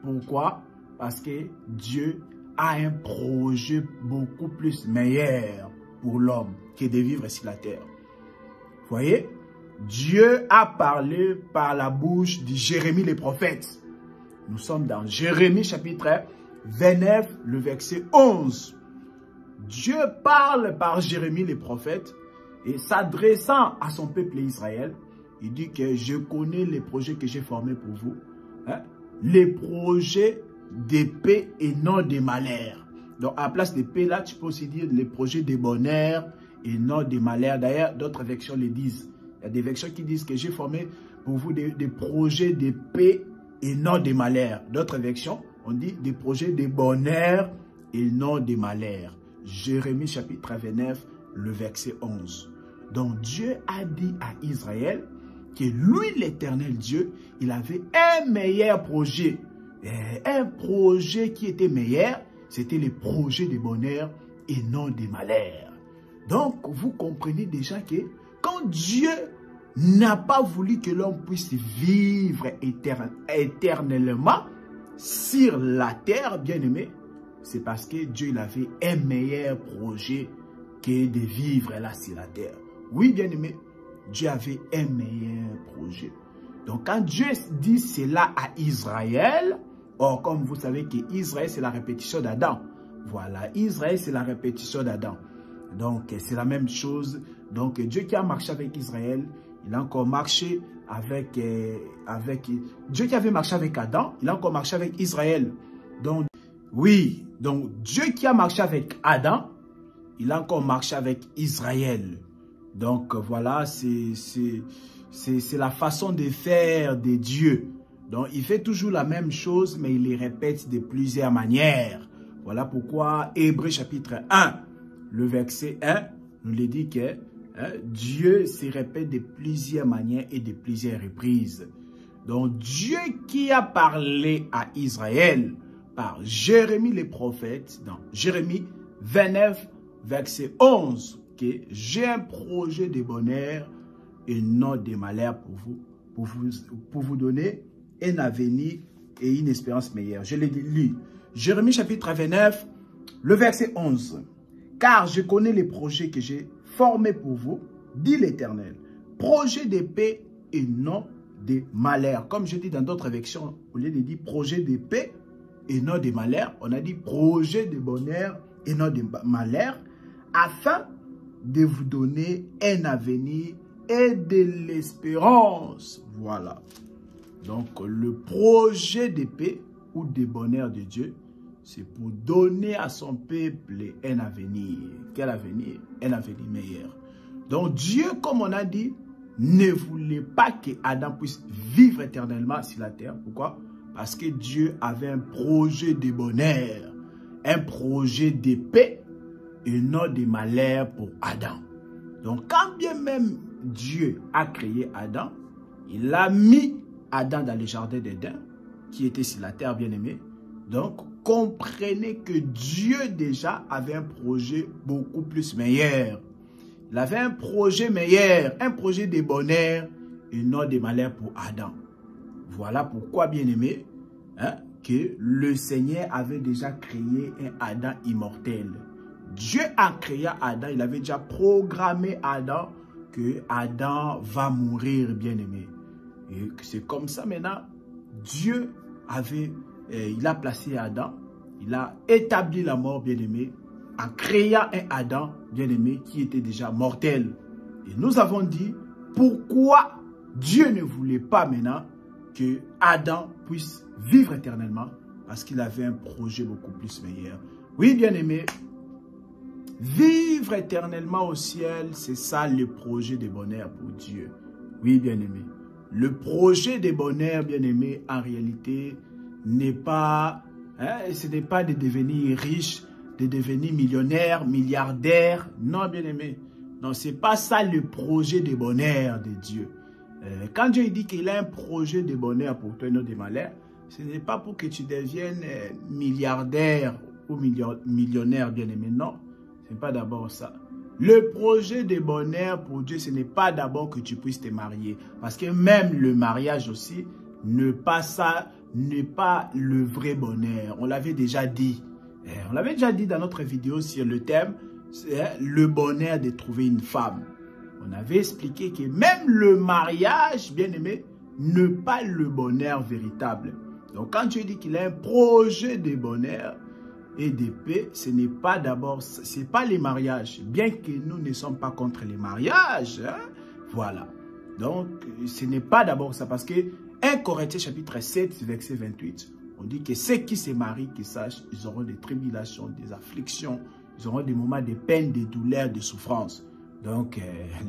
Pourquoi? Parce que Dieu a un projet beaucoup plus meilleur pour l'homme que de vivre sur la terre. Vous voyez? Dieu a parlé par la bouche de Jérémie le prophète. Nous sommes dans Jérémie chapitre 29, le verset 11. Dieu parle par Jérémie le prophète et s'adressant à son peuple Israël, il dit que je connais les projets que j'ai formés pour vous. Les projets de paix et non de malheur. Donc à la place de paix là, tu peux aussi dire les projets de bonheur et non de malheur. D'ailleurs, d'autres versions le disent. Il y a des versions qui disent que j'ai formé pour vous des projets de paix et non de malheur. D'autres versions, on dit des projets de bonheur et non de malheur. Jérémie chapitre 29, le verset 11. Donc Dieu a dit à Israël que lui, l'éternel Dieu, il avait un meilleur projet. Un projet qui était meilleur, c'était le projet de bonheur et non de malheur. Donc, vous comprenez déjà que quand Dieu n'a pas voulu que l'homme puisse vivre éternellement sur la terre, bien aimé, c'est parce que Dieu il avait un meilleur projet que de vivre là sur la terre. Oui, bien aimé, Dieu avait un meilleur projet. Donc, quand Dieu dit cela à Israël, or, comme vous savez que Israël, c'est la répétition d'Adam. Voilà, Israël, c'est la répétition d'Adam. Donc, c'est la même chose. Donc, Dieu qui a marché avec Israël, il a encore marché avec Dieu qui avait marché avec Adam, il a encore marché avec Israël. Donc, oui, donc Dieu qui a marché avec Adam, il a encore marché avec Israël. Donc, voilà, c'est la façon de faire de Dieu. Donc, il fait toujours la même chose, mais il les répète de plusieurs manières. Voilà pourquoi Hébreux chapitre 1, le verset 1, nous le dit que Dieu se répète de plusieurs manières et de plusieurs reprises. Donc, Dieu qui a parlé à Israël par Jérémie le prophète, dans Jérémie 29, verset 11, que j'ai un projet de bonheur et non de malheur pour vous donner un avenir et une espérance meilleure. Je l'ai lu. Jérémie chapitre 29, le verset 11. Car je connais les projets que j'ai formés pour vous, dit l'Éternel. projet de paix et non de malheur. Comme je dis dans d'autres versions, au lieu de dire projet de paix et non de malheur, on a dit projet de bonheur et non de malheur, afin de vous donner un avenir et de l'espérance. Voilà. Donc, le projet de paix ou de bonheur de Dieu, c'est pour donner à son peuple un avenir. Quel avenir? Un avenir meilleur. Donc, Dieu, comme on a dit, ne voulait pas que Adam puisse vivre éternellement sur la terre. Pourquoi? Parce que Dieu avait un projet de bonheur, un projet de paix et non de malheur pour Adam. Donc, quand bien même Dieu a créé Adam, il a mis Adam dans le jardin d'Éden, qui était sur la terre, bien-aimé. Donc, comprenez que Dieu déjà avait un projet beaucoup plus meilleur. Il avait un projet meilleur, un projet de bonheur et non de malheur pour Adam. Voilà pourquoi, bien-aimé, hein, que le Seigneur avait déjà créé un Adam immortel. Dieu a créé Adam, il avait déjà programmé Adam que Adam va mourir, bien-aimé. Et c'est comme ça maintenant, Dieu il a placé Adam, il a établi la mort, bien-aimé, en créant un Adam, bien-aimé, qui était déjà mortel. Et nous avons dit, pourquoi Dieu ne voulait pas maintenant que Adam puisse vivre éternellement? Parce qu'il avait un projet beaucoup plus meilleur. Oui, bien-aimé, vivre éternellement au ciel, c'est ça le projet de bonheur pour Dieu. Oui, bien-aimé. Le projet de bonheur, bien-aimé, en réalité, n'est pas, ce n'est pas de devenir riche, de devenir millionnaire, milliardaire. Non, bien-aimé. Non, ce n'est pas ça le projet de bonheur de Dieu. Quand Dieu dit qu'il a un projet de bonheur pour toi et non de malheur, ce n'est pas pour que tu deviennes milliardaire ou millionnaire, bien-aimé. Non, ce n'est pas d'abord ça. Le projet de bonheur pour Dieu, ce n'est pas d'abord que tu puisses te marier. Parce que même le mariage aussi, n'est pas le vrai bonheur. On l'avait déjà dit. On l'avait déjà dit dans notre vidéo sur le thème, c'est le bonheur de trouver une femme. On avait expliqué que même le mariage, bien aimé, n'est pas le bonheur véritable. Donc quand Dieu dit qu'il a un projet de bonheur et de paix, ce n'est pas d'abord, ce n'est pas les mariages. Bien que nous ne sommes pas contre les mariages. Hein? Voilà. Donc ce n'est pas d'abord ça. Parce que 1 Corinthiens chapitre 7, verset 28, on dit que ceux qui se marient, qu'ils sachent, ils auront des tribulations, des afflictions, ils auront des moments de peine, de douleur, de souffrance. Donc,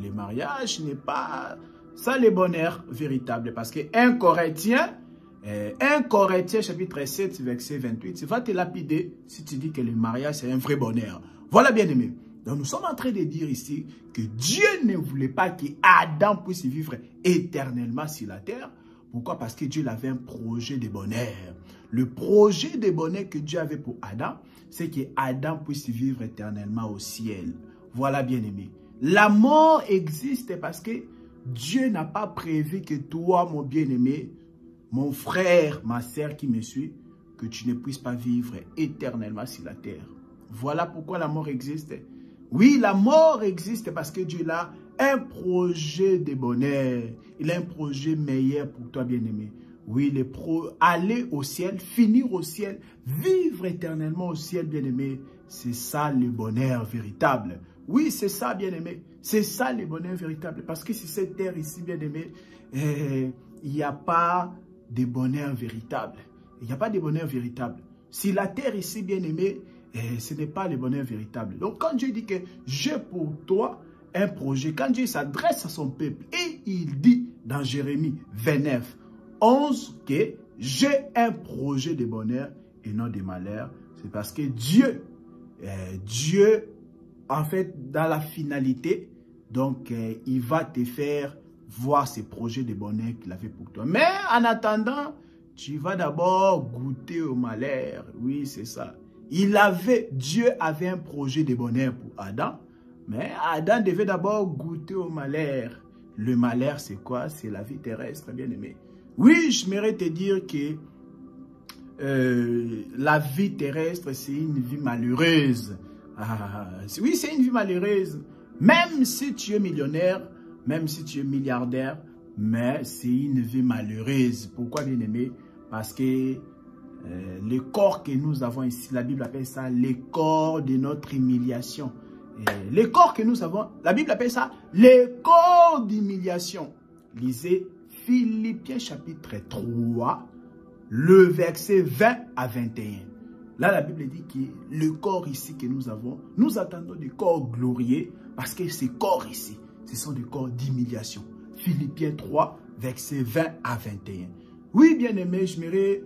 le mariage n'est pas ça le bonheur véritable. Parce que 1 Corinthiens chapitre 7, verset 28, ça va te lapider si tu dis que le mariage c'est un vrai bonheur. Voilà, bien aimé. Donc, nous sommes en train de dire ici que Dieu ne voulait pas qu'Adam puisse vivre éternellement sur la terre. Pourquoi? Parce que Dieu avait un projet de bonheur. Le projet de bonheur que Dieu avait pour Adam, c'est que Adam puisse vivre éternellement au ciel. Voilà, bien aimé. La mort existe parce que Dieu n'a pas prévu que toi, mon bien-aimé, mon frère, ma sœur qui me suit, que tu ne puisses pas vivre éternellement sur la terre. Voilà pourquoi la mort existe. Oui, la mort existe parce que Dieu a un projet de bonheur. Il a un projet meilleur pour toi, bien-aimé. Oui, aller au ciel, finir au ciel, vivre éternellement au ciel, bien-aimé. C'est ça le bonheur véritable. Oui, c'est ça, bien-aimé. C'est ça le bonheur véritable. Parce que sur cette terre ici, bien-aimé, il n'y a pas de bonheur véritable. Il n'y a pas de bonheur véritable. Si la terre ici, bien-aimé, ce n'est pas le bonheur véritable. Donc, quand Dieu dit que j'ai pour toi un projet, quand Dieu s'adresse à son peuple et il dit dans Jérémie 29, 11 que j'ai un projet de bonheur et non de malheur, c'est parce que Dieu, en fait, dans la finalité, donc, il va te faire voir ces projets de bonheur qu'il avait pour toi. Mais en attendant, tu vas d'abord goûter au malheur. Oui, c'est ça. Dieu avait un projet de bonheur pour Adam, mais Adam devait d'abord goûter au malheur. Le malheur, c'est quoi? C'est la vie terrestre, bien aimé. Oui, j'aimerais te dire que la vie terrestre, c'est une vie malheureuse. Oui, c'est une vie malheureuse. Même si tu es millionnaire, même si tu es milliardaire, mais c'est une vie malheureuse. Pourquoi, bien-aimé? Parce que le corps que nous avons ici, la Bible appelle ça le corps de notre humiliation. Le corps que nous avons, la Bible appelle ça le corps d'humiliation. Lisez Philippiens chapitre 3, le verset 20 à 21. Là, la Bible dit que le corps ici que nous avons, nous attendons des corps glorieux parce que ces corps ici, ce sont des corps d'humiliation. Philippiens 3, verset 20 à 21. Oui, bien-aimés, j'aimerais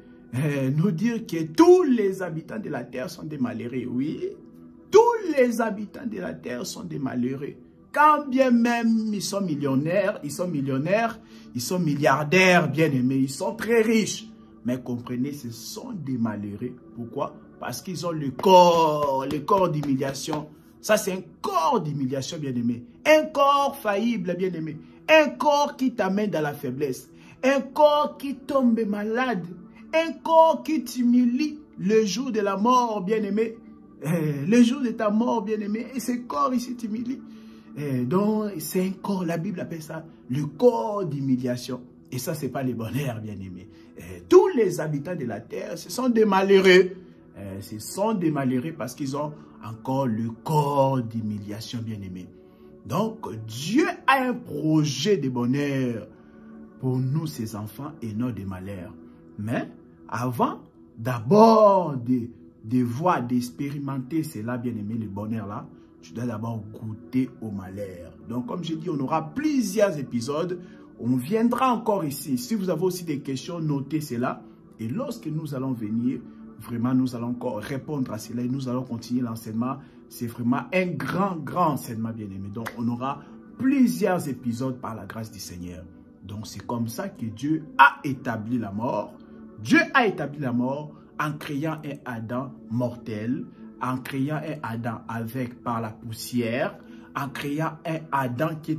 nous dire que tous les habitants de la terre sont des malheureux. Oui, tous les habitants de la terre sont des malheureux. Quand bien même ils sont millionnaires, ils sont milliardaires, bien-aimés, ils sont très riches. Mais comprenez, ce sont des malheureux. Pourquoi? Parce qu'ils ont le corps d'humiliation. Ça, c'est un corps d'humiliation, bien-aimé. Un corps faillible, bien-aimé. Un corps qui t'amène dans la faiblesse. Un corps qui tombe malade. Un corps qui t'humilie le jour de la mort, bien-aimé. Le jour de ta mort, bien-aimé. Et ce corps ici t'humilie. Donc, c'est un corps, la Bible appelle ça le corps d'humiliation. Et ça, ce n'est pas le bonheur, bien-aimé. Tous les habitants de la terre, ce sont des malheureux. Ce sont des malheureux parce qu'ils ont encore le corps d'humiliation, bien-aimé. Donc, Dieu a un projet de bonheur pour nous, ses enfants, et non des malheurs. Mais avant, d'abord, de voir, d'expérimenter cela, bien-aimé, le bonheur-là, tu dois d'abord goûter au malheur. Donc, comme je dis, on aura plusieurs épisodes. On viendra encore ici. Si vous avez aussi des questions, notez cela. Et lorsque nous allons venir, vraiment, nous allons encore répondre à cela et nous allons continuer l'enseignement. C'est vraiment un grand enseignement, bien-aimé. Donc, on aura plusieurs épisodes par la grâce du Seigneur. Donc, c'est comme ça que Dieu a établi la mort. Dieu a établi la mort en créant un Adam mortel, en créant un Adam par la poussière, en créant un Adam qui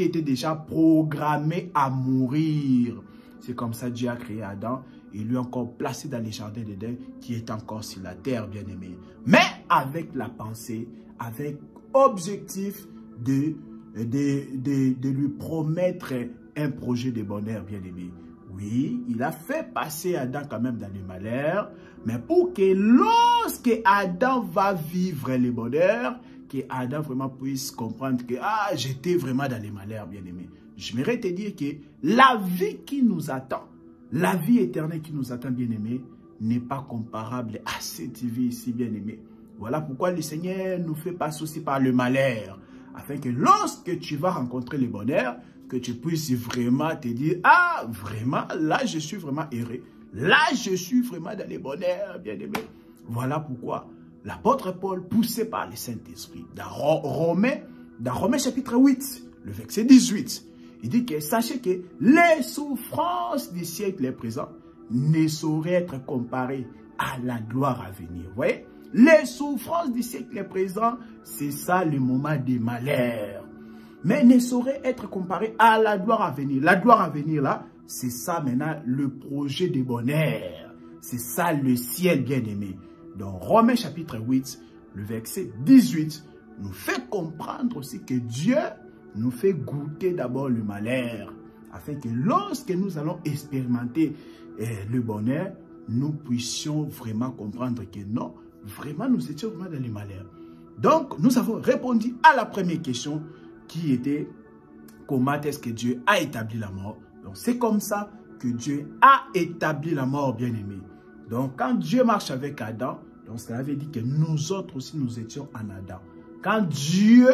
était déjà programmé à mourir. C'est comme ça que Dieu a créé Adam et lui a encore placé dans les jardins d'Éden qui est encore sur la terre, bien-aimé. Mais avec la pensée, avec objectif de lui promettre un projet de bonheur, bien-aimé. Oui, il a fait passer Adam quand même dans le malheur, mais pour que lorsque Adam va vivre le bonheur, que Adam vraiment puisse comprendre que j'étais vraiment dans les malheurs, bien-aimé. J'aimerais te dire que la vie qui nous attend, la vie éternelle qui nous attend, bien-aimé, n'est pas comparable à cette vie ici, bien-aimé. Voilà pourquoi le Seigneur nous fait passer aussi par le malheur, afin que lorsque tu vas rencontrer le bonheur, que tu puisses vraiment te dire, vraiment, là, je suis vraiment heureux. Là, je suis vraiment dans le bonheur, bien-aimé. Voilà pourquoi l'apôtre Paul, poussé par le Saint-Esprit, dans Romains chapitre 8, le verset 18, il dit que sachez que les souffrances du siècle présent ne sauraient être comparées à la gloire à venir. Vous voyez? Les souffrances du siècle présent, c'est ça le moment des malheurs. Mais ne saurait être comparées à la gloire à venir. La gloire à venir là, c'est ça maintenant le projet de bonheur. C'est ça le ciel bien-aimé. Dans Romains chapitre 8, le verset 18, nous fait comprendre aussi que Dieu nous fait goûter d'abord le malheur, afin que lorsque nous allons expérimenter le bonheur, nous puissions vraiment comprendre que non, vraiment nous étions vraiment dans le malheur. Donc, nous avons répondu à la première question qui était comment est-ce que Dieu a établi la mort. Donc, c'est comme ça que Dieu a établi la mort, bien-aimé. Donc, quand Dieu marche avec Adam, donc cela veut dire que nous autres aussi, nous étions en Adam. Quand Dieu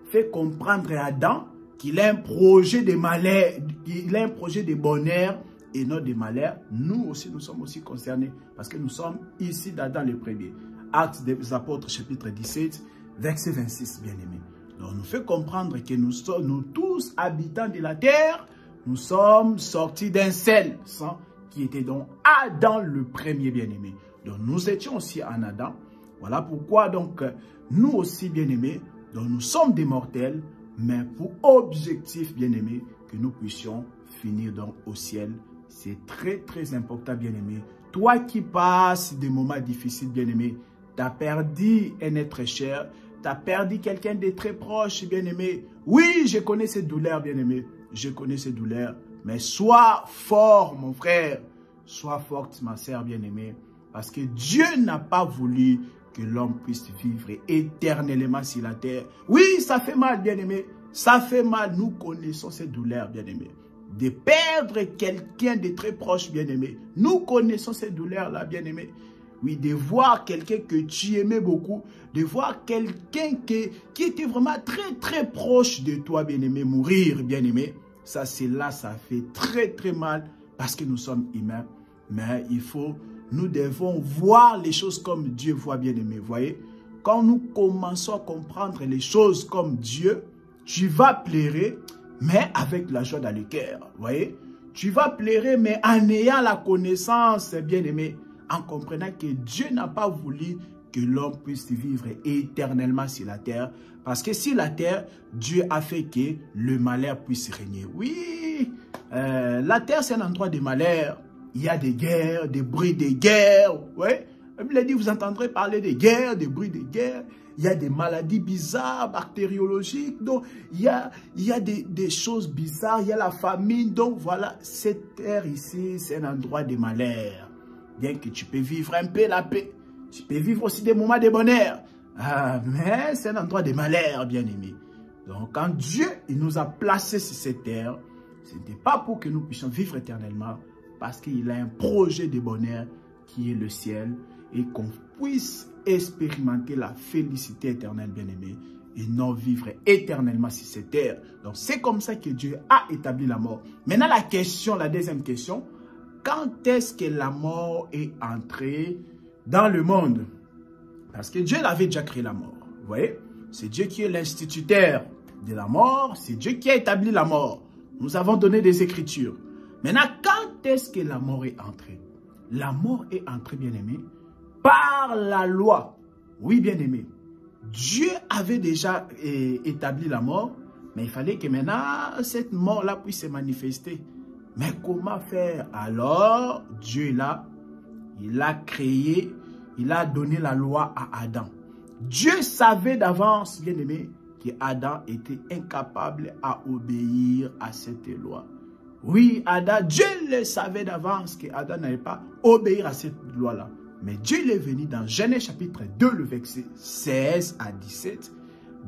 fait comprendre à Adam qu'il a un projet de malheur, qu'il a un projet de bonheur et non de malheur, nous aussi, nous sommes aussi concernés parce que nous sommes ici dans le premier. Actes des Apôtres, chapitre 17, verset 26, bien-aimé. Donc, nous fait comprendre que nous sommes, nous tous, habitants de la terre, nous sommes sortis d'un seul sang qui était donc Adam le premier, bien-aimé. Donc, nous étions aussi en Adam. Voilà pourquoi, donc, nous aussi, bien-aimés, donc nous sommes des mortels, mais pour objectif, bien-aimé, que nous puissions finir donc au ciel. C'est très important, bien-aimé. Toi qui passes des moments difficiles, bien-aimé, tu as perdu un être cher, tu as perdu quelqu'un de très proche, bien-aimé. Oui, je connais ces douleurs, bien-aimé. Je connais ces douleurs. Mais sois fort, mon frère. Sois forte, ma sœur bien-aimée. Parce que Dieu n'a pas voulu que l'homme puisse vivre éternellement sur la terre. Oui, ça fait mal, bien-aimé. Ça fait mal. Nous connaissons ces douleurs, bien-aimé. De perdre quelqu'un de très proche, bien-aimé. Nous connaissons ces douleurs-là, bien-aimé. Oui, de voir quelqu'un que tu aimais beaucoup, de voir quelqu'un qui était vraiment très, très proche de toi, bien-aimé, mourir, bien-aimé. Ça, c'est là, ça fait très, très mal parce que nous sommes humains. Mais nous devons voir les choses comme Dieu voit, bien-aimé. Vous voyez, quand nous commençons à comprendre les choses comme Dieu, tu vas pleurer, mais avec la joie dans le cœur. Vous voyez, tu vas pleurer, mais en ayant la connaissance, bien-aimé, en comprenant que Dieu n'a pas voulu que l'homme puisse vivre éternellement sur la terre. Parce que sur la terre, Dieu a fait que le malheur puisse régner. Oui, la terre c'est un endroit de malheur. Il y a des guerres, des bruits de guerre. Oui, la Bible dit, vous entendrez parler des guerres, des bruits de guerre. Il y a des maladies bizarres, bactériologiques. Donc, il y a des choses bizarres. Il y a la famine. Donc, voilà, cette terre ici, c'est un endroit de malheur. Bien que tu peux vivre un peu la paix. Tu peux vivre aussi des moments de bonheur. Ah, mais c'est un endroit de malheur, bien-aimé. Donc, quand Dieu il nous a placés sur cette terre, ce n'était pas pour que nous puissions vivre éternellement, parce qu'il a un projet de bonheur qui est le ciel et qu'on puisse expérimenter la félicité éternelle, bien-aimé, et non vivre éternellement sur cette terre. Donc, c'est comme ça que Dieu a établi la mort. Maintenant, la deuxième question, quand est-ce que la mort est entrée dans le monde? Parce que Dieu avait déjà créé la mort. Vous voyez? C'est Dieu qui est l'instituteur de la mort. C'est Dieu qui a établi la mort. Nous avons donné des écritures. Maintenant, quand est-ce que la mort est entrée? La mort est entrée, bien-aimé, par la loi. Oui, bien-aimé. Dieu avait déjà établi la mort, mais il fallait que maintenant, cette mort-là puisse se manifester. Mais comment faire? Alors, Dieu là, il a créé, il a donné la loi à Adam. Dieu savait d'avance, bien-aimé, qu'Adam était incapable à obéir à cette loi. Oui, Adam, Dieu le savait d'avance qu'Adam n'allait pas obéir à cette loi-là. Mais Dieu est venu dans Genèse chapitre 2, le verset 16 à 17,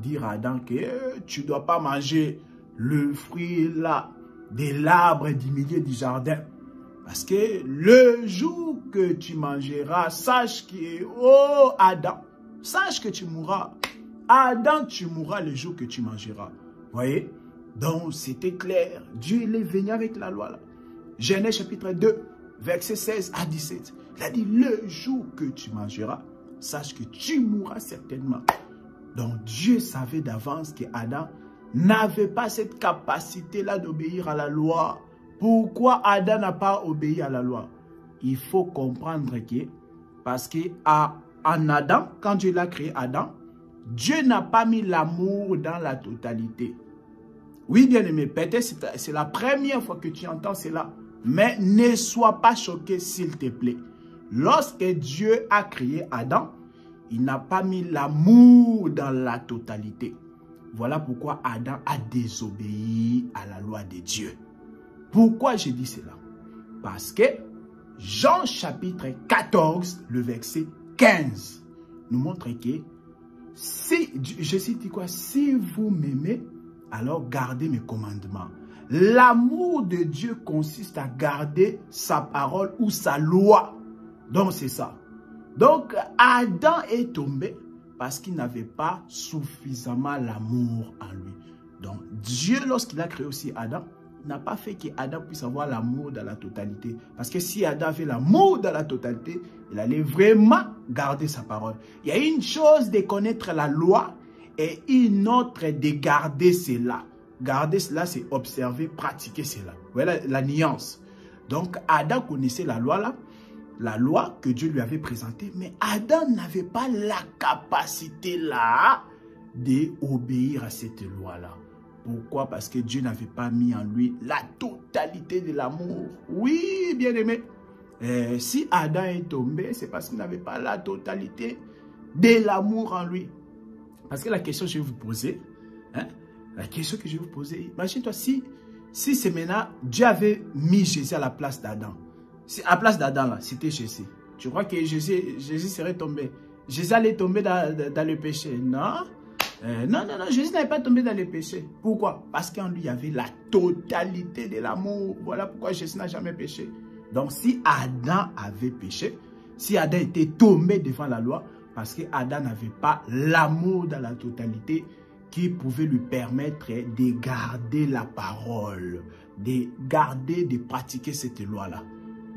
dire à Adam que tu ne dois pas manger le fruit là de l'arbre du milieu du jardin. Parce que le jour que tu mangeras, sache que, oh Adam, sache que tu mourras. Adam, tu mourras le jour que tu mangeras. Voyez? Donc, c'était clair. Dieu il est venu avec la loi là. Genèse chapitre 2, verset 16 à 17. Il a dit, le jour que tu mangeras, sache que tu mourras certainement. Donc, Dieu savait d'avance que Adam n'avait pas cette capacité-là d'obéir à la loi. Pourquoi Adam n'a pas obéi à la loi? Il faut comprendre que, parce qu'en Adam, quand Dieu l'a créé Adam, Dieu n'a pas mis l'amour dans la totalité. Oui, bien-aimé, peut-être c'est la première fois que tu entends cela, mais ne sois pas choqué, s'il te plaît. Lorsque Dieu a créé Adam, il n'a pas mis l'amour dans la totalité. Voilà pourquoi Adam a désobéi à la loi de Dieu. Pourquoi je dis cela? Parce que Jean chapitre 14, le verset 15, nous montre que, je cite quoi? Si vous m'aimez, alors gardez mes commandements. L'amour de Dieu consiste à garder sa parole ou sa loi. Donc c'est ça. Donc Adam est tombé parce qu'il n'avait pas suffisamment l'amour en lui. Donc Dieu, lorsqu'il a créé aussi Adam, n'a pas fait qu'Adam puisse avoir l'amour dans la totalité. Parce que si Adam avait l'amour dans la totalité, il allait vraiment garder sa parole. Il y a une chose de connaître la loi et une autre de garder cela. Garder cela, c'est observer, pratiquer cela. Voilà la nuance. Donc Adam connaissait la loi là, la loi que Dieu lui avait présentée, mais Adam n'avait pas la capacité là d'obéir à cette loi là. Pourquoi? Parce que Dieu n'avait pas mis en lui la totalité de l'amour. Oui, bien-aimé. Si Adam est tombé, c'est parce qu'il n'avait pas la totalité de l'amour en lui. Parce que la question que je vais vous poser, hein, la question que je vais vous poser, imagine-toi si c'est maintenant, Dieu avait mis Jésus à la place d'Adam. Si à la place d'Adam, là, c'était Jésus. Tu crois que Jésus serait tombé? Jésus allait tomber dans le péché? Non. Non, Jésus n'avait pas tombé dans le péché. Pourquoi? Parce qu'en lui, il y avait la totalité de l'amour. Voilà pourquoi Jésus n'a jamais péché. Donc, si Adam avait péché, si Adam était tombé devant la loi, parce qu'Adam n'avait pas l'amour dans la totalité qui pouvait lui permettre de garder la parole, de pratiquer cette loi-là.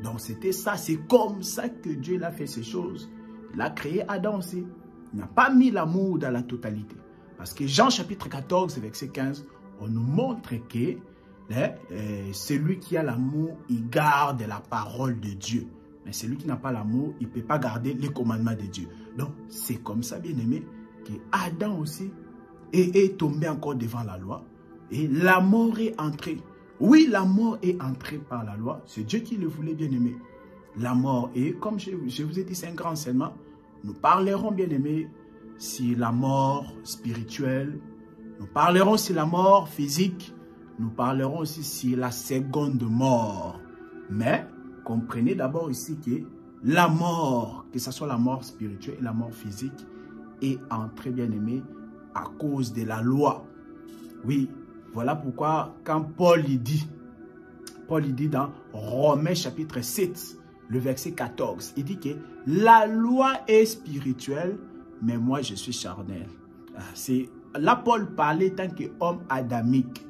Donc, c'était ça. C'est comme ça que Dieu a fait ces choses. Il a créé Adam aussi. Il n'a pas mis l'amour dans la totalité. Parce que Jean chapitre 14, verset 15, on nous montre que celui qui a l'amour, il garde la parole de Dieu. Mais celui qui n'a pas l'amour, il ne peut pas garder les commandements de Dieu. Donc, c'est comme ça, bien aimé, que Adam aussi est tombé encore devant la loi. Et la mort est entrée. Oui, la mort est entrée par la loi. C'est Dieu qui le voulait, bien aimé. La mort est, comme je vous ai dit, c'est un grand enseignement. Nous parlerons, bien aimé, sur la mort spirituelle. Nous parlerons sur la mort physique. Nous parlerons aussi sur la seconde mort. Mais, comprenez d'abord ici que la mort, que ce soit la mort spirituelle et la mort physique, est entrée, bien aimé, à cause de la loi. Oui, voilà pourquoi quand Paul dit dans Romains chapitre 7, le verset 14, il dit que la loi est spirituelle, mais moi je suis charnel. Là, Paul parlait tant qu'homme adamique.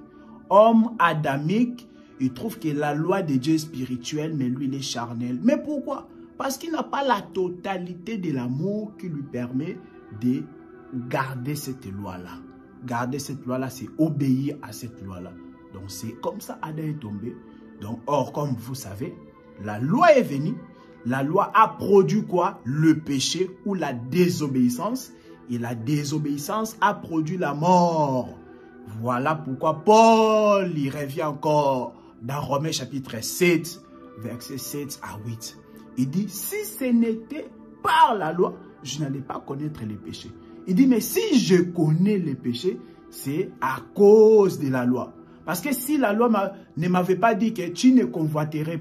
Homme adamique, il trouve que la loi de Dieu est spirituelle, mais lui il est charnel. Mais pourquoi? Parce qu'il n'a pas la totalité de l'amour qui lui permet de garder cette loi-là. Garder cette loi-là, c'est obéir à cette loi-là. Donc, c'est comme ça Adam est tombé. Donc, or, comme vous savez, la loi est venue. La loi a produit quoi? Le péché ou la désobéissance. Et la désobéissance a produit la mort. Voilà pourquoi Paul y revient encore dans Romains chapitre 7, versets 7 à 8. Il dit, si ce n'était par la loi, je n'allais pas connaître les péchés. Il dit, mais si je connais les péchés, c'est à cause de la loi. Parce que si la loi ne m'avait pas dit que tu ne convoiteras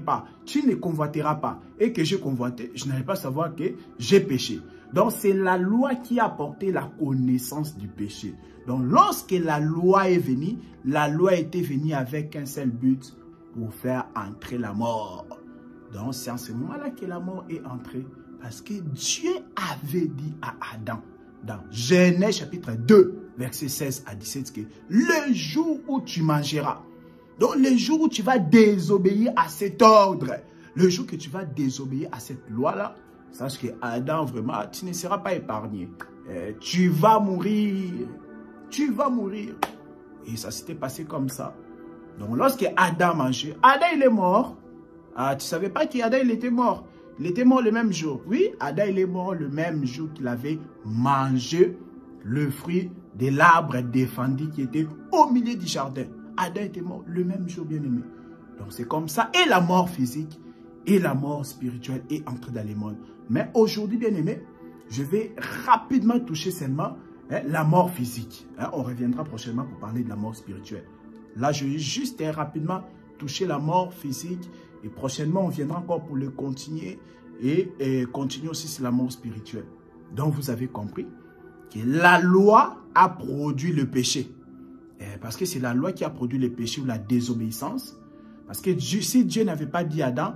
pas, et que je convoitais, je n'allais pas savoir que j'ai péché. Donc, c'est la loi qui a apporté la connaissance du péché. Donc, lorsque la loi est venue, la loi était venue avec un seul but, pour faire entrer la mort. Donc, c'est en ce moment-là que la mort est entrée. Parce que Dieu avait dit à Adam, dans Genèse chapitre 2, verset 16 à 17, que le jour où tu mangeras, donc le jour où tu vas désobéir à cet ordre, le jour que tu vas désobéir à cette loi-là, sache que Adam, vraiment, tu ne seras pas épargné. Tu vas mourir. Tu vas mourir. Et ça s'était passé comme ça. Donc, lorsque Adam mangeait, Adam, il est mort. Ah, tu ne savais pas qu'Adam, il était mort. Il était mort le même jour. Oui, Adam, il est mort le même jour qu'il avait mangé le fruit de l'arbre défendu qui était au milieu du jardin. Adam était mort le même jour, bien aimé. Donc, c'est comme ça. Et la mort physique et la mort spirituelle est entrée dans les mondes. Mais aujourd'hui, bien aimé, je vais rapidement toucher seulement la mort physique. On reviendra prochainement pour parler de la mort spirituelle. Là, je vais juste rapidement toucher la mort physique. Et prochainement, on viendra encore pour le continuer. Et continuer aussi sur la mort spirituelle. Donc, vous avez compris que la loi a produit le péché. Parce que c'est la loi qui a produit le péché ou la désobéissance. Parce que si Dieu n'avait pas dit à Adam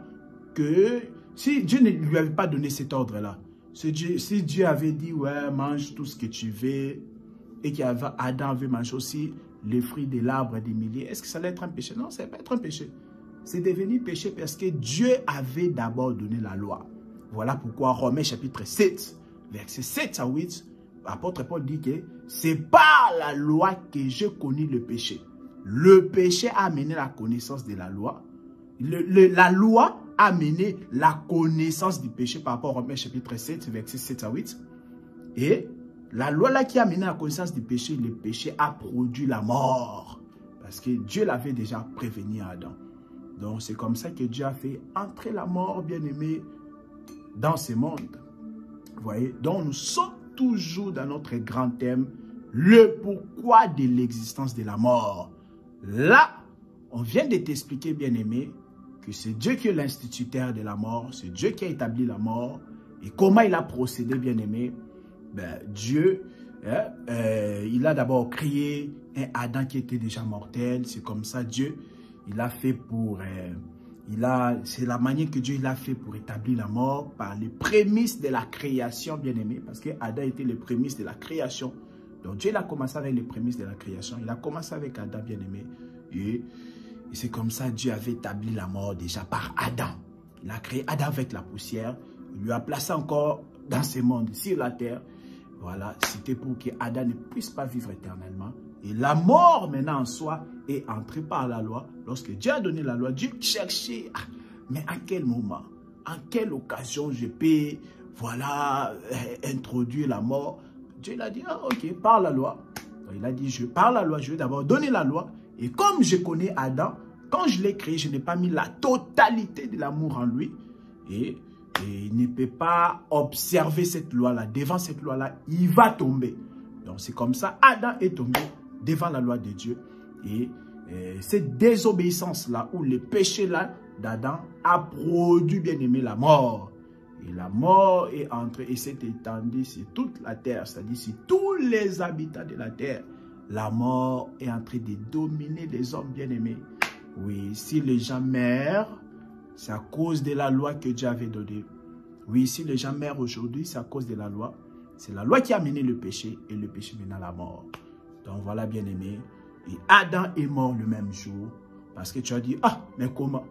que... Si Dieu ne lui avait pas donné cet ordre-là, si Dieu avait dit, ouais, mange tout ce que tu veux, et qu'Adam avait mangé aussi les fruits de l'arbre des milliers, est-ce que ça allait être un péché? Non, ça ne va pas être un péché. C'est devenu péché parce que Dieu avait d'abord donné la loi. Voilà pourquoi Romains chapitre 7, versets 7 à 8, l'apôtre Paul dit que c'est par la loi que j'ai connu le péché. Le péché a amené la connaissance de la loi. La loi a amené la connaissance du péché par rapport à Romains chapitre 7, versets 7 à 8. Et la loi là qui a amené la connaissance du péché, le péché a produit la mort. Parce que Dieu l'avait déjà prévenu à Adam. Donc c'est comme ça que Dieu a fait entrer la mort, bien aimé, dans ce monde. Vous voyez? Donc nous sommes toujours dans notre grand thème le pourquoi de l'existence de la mort. Là, on vient de t'expliquer, bien-aimé, que c'est Dieu qui est l'instituteur de la mort, c'est Dieu qui a établi la mort. Et comment il a procédé, bien-aimé? Ben, Dieu, il a d'abord créé un Adam qui était déjà mortel. C'est comme ça, Dieu, il a fait pour... c'est la manière que Dieu il a fait pour établir la mort par les prémices de la création, bien-aimé. Parce que Adam était les prémices de la création. Donc Dieu il a commencé avec les prémices de la création. Il a commencé avec Adam, bien-aimé. Et c'est comme ça Dieu avait établi la mort déjà par Adam. Il a créé Adam avec la poussière. Il lui a placé encore dans ce monde, sur la terre. Voilà, c'était pour que Adam ne puisse pas vivre éternellement. Et la mort maintenant en soi est entrée par la loi. Lorsque Dieu a donné la loi, Dieu cherchait, mais à quel moment, en quelle occasion je peux, voilà, introduire la mort. Dieu il a dit, ok, par la loi. Donc, il a dit, par la loi, je vais d'abord donner la loi. Et comme je connais Adam, quand je l'ai créé, je n'ai pas mis la totalité de l'amour en lui. Et il ne peut pas observer cette loi-là. Devant cette loi-là, il va tomber. Donc c'est comme ça, Adam est tombé devant la loi de Dieu. Et cette désobéissance-là, ou le péché-là d'Adam, a produit, bien aimé, la mort. Et la mort est entrée et s'est étendue sur toute la terre, c'est-à-dire sur tous les habitants de la terre. La mort est en train de dominer les hommes bien-aimés. Oui, si les gens meurent, c'est à cause de la loi que Dieu avait donnée. Oui, si les gens meurent aujourd'hui, c'est à cause de la loi. C'est la loi qui a mené le péché et le péché mène à la mort. Donc voilà, bien-aimés. Et Adam est mort le même jour. Parce que tu as dit, mais comment?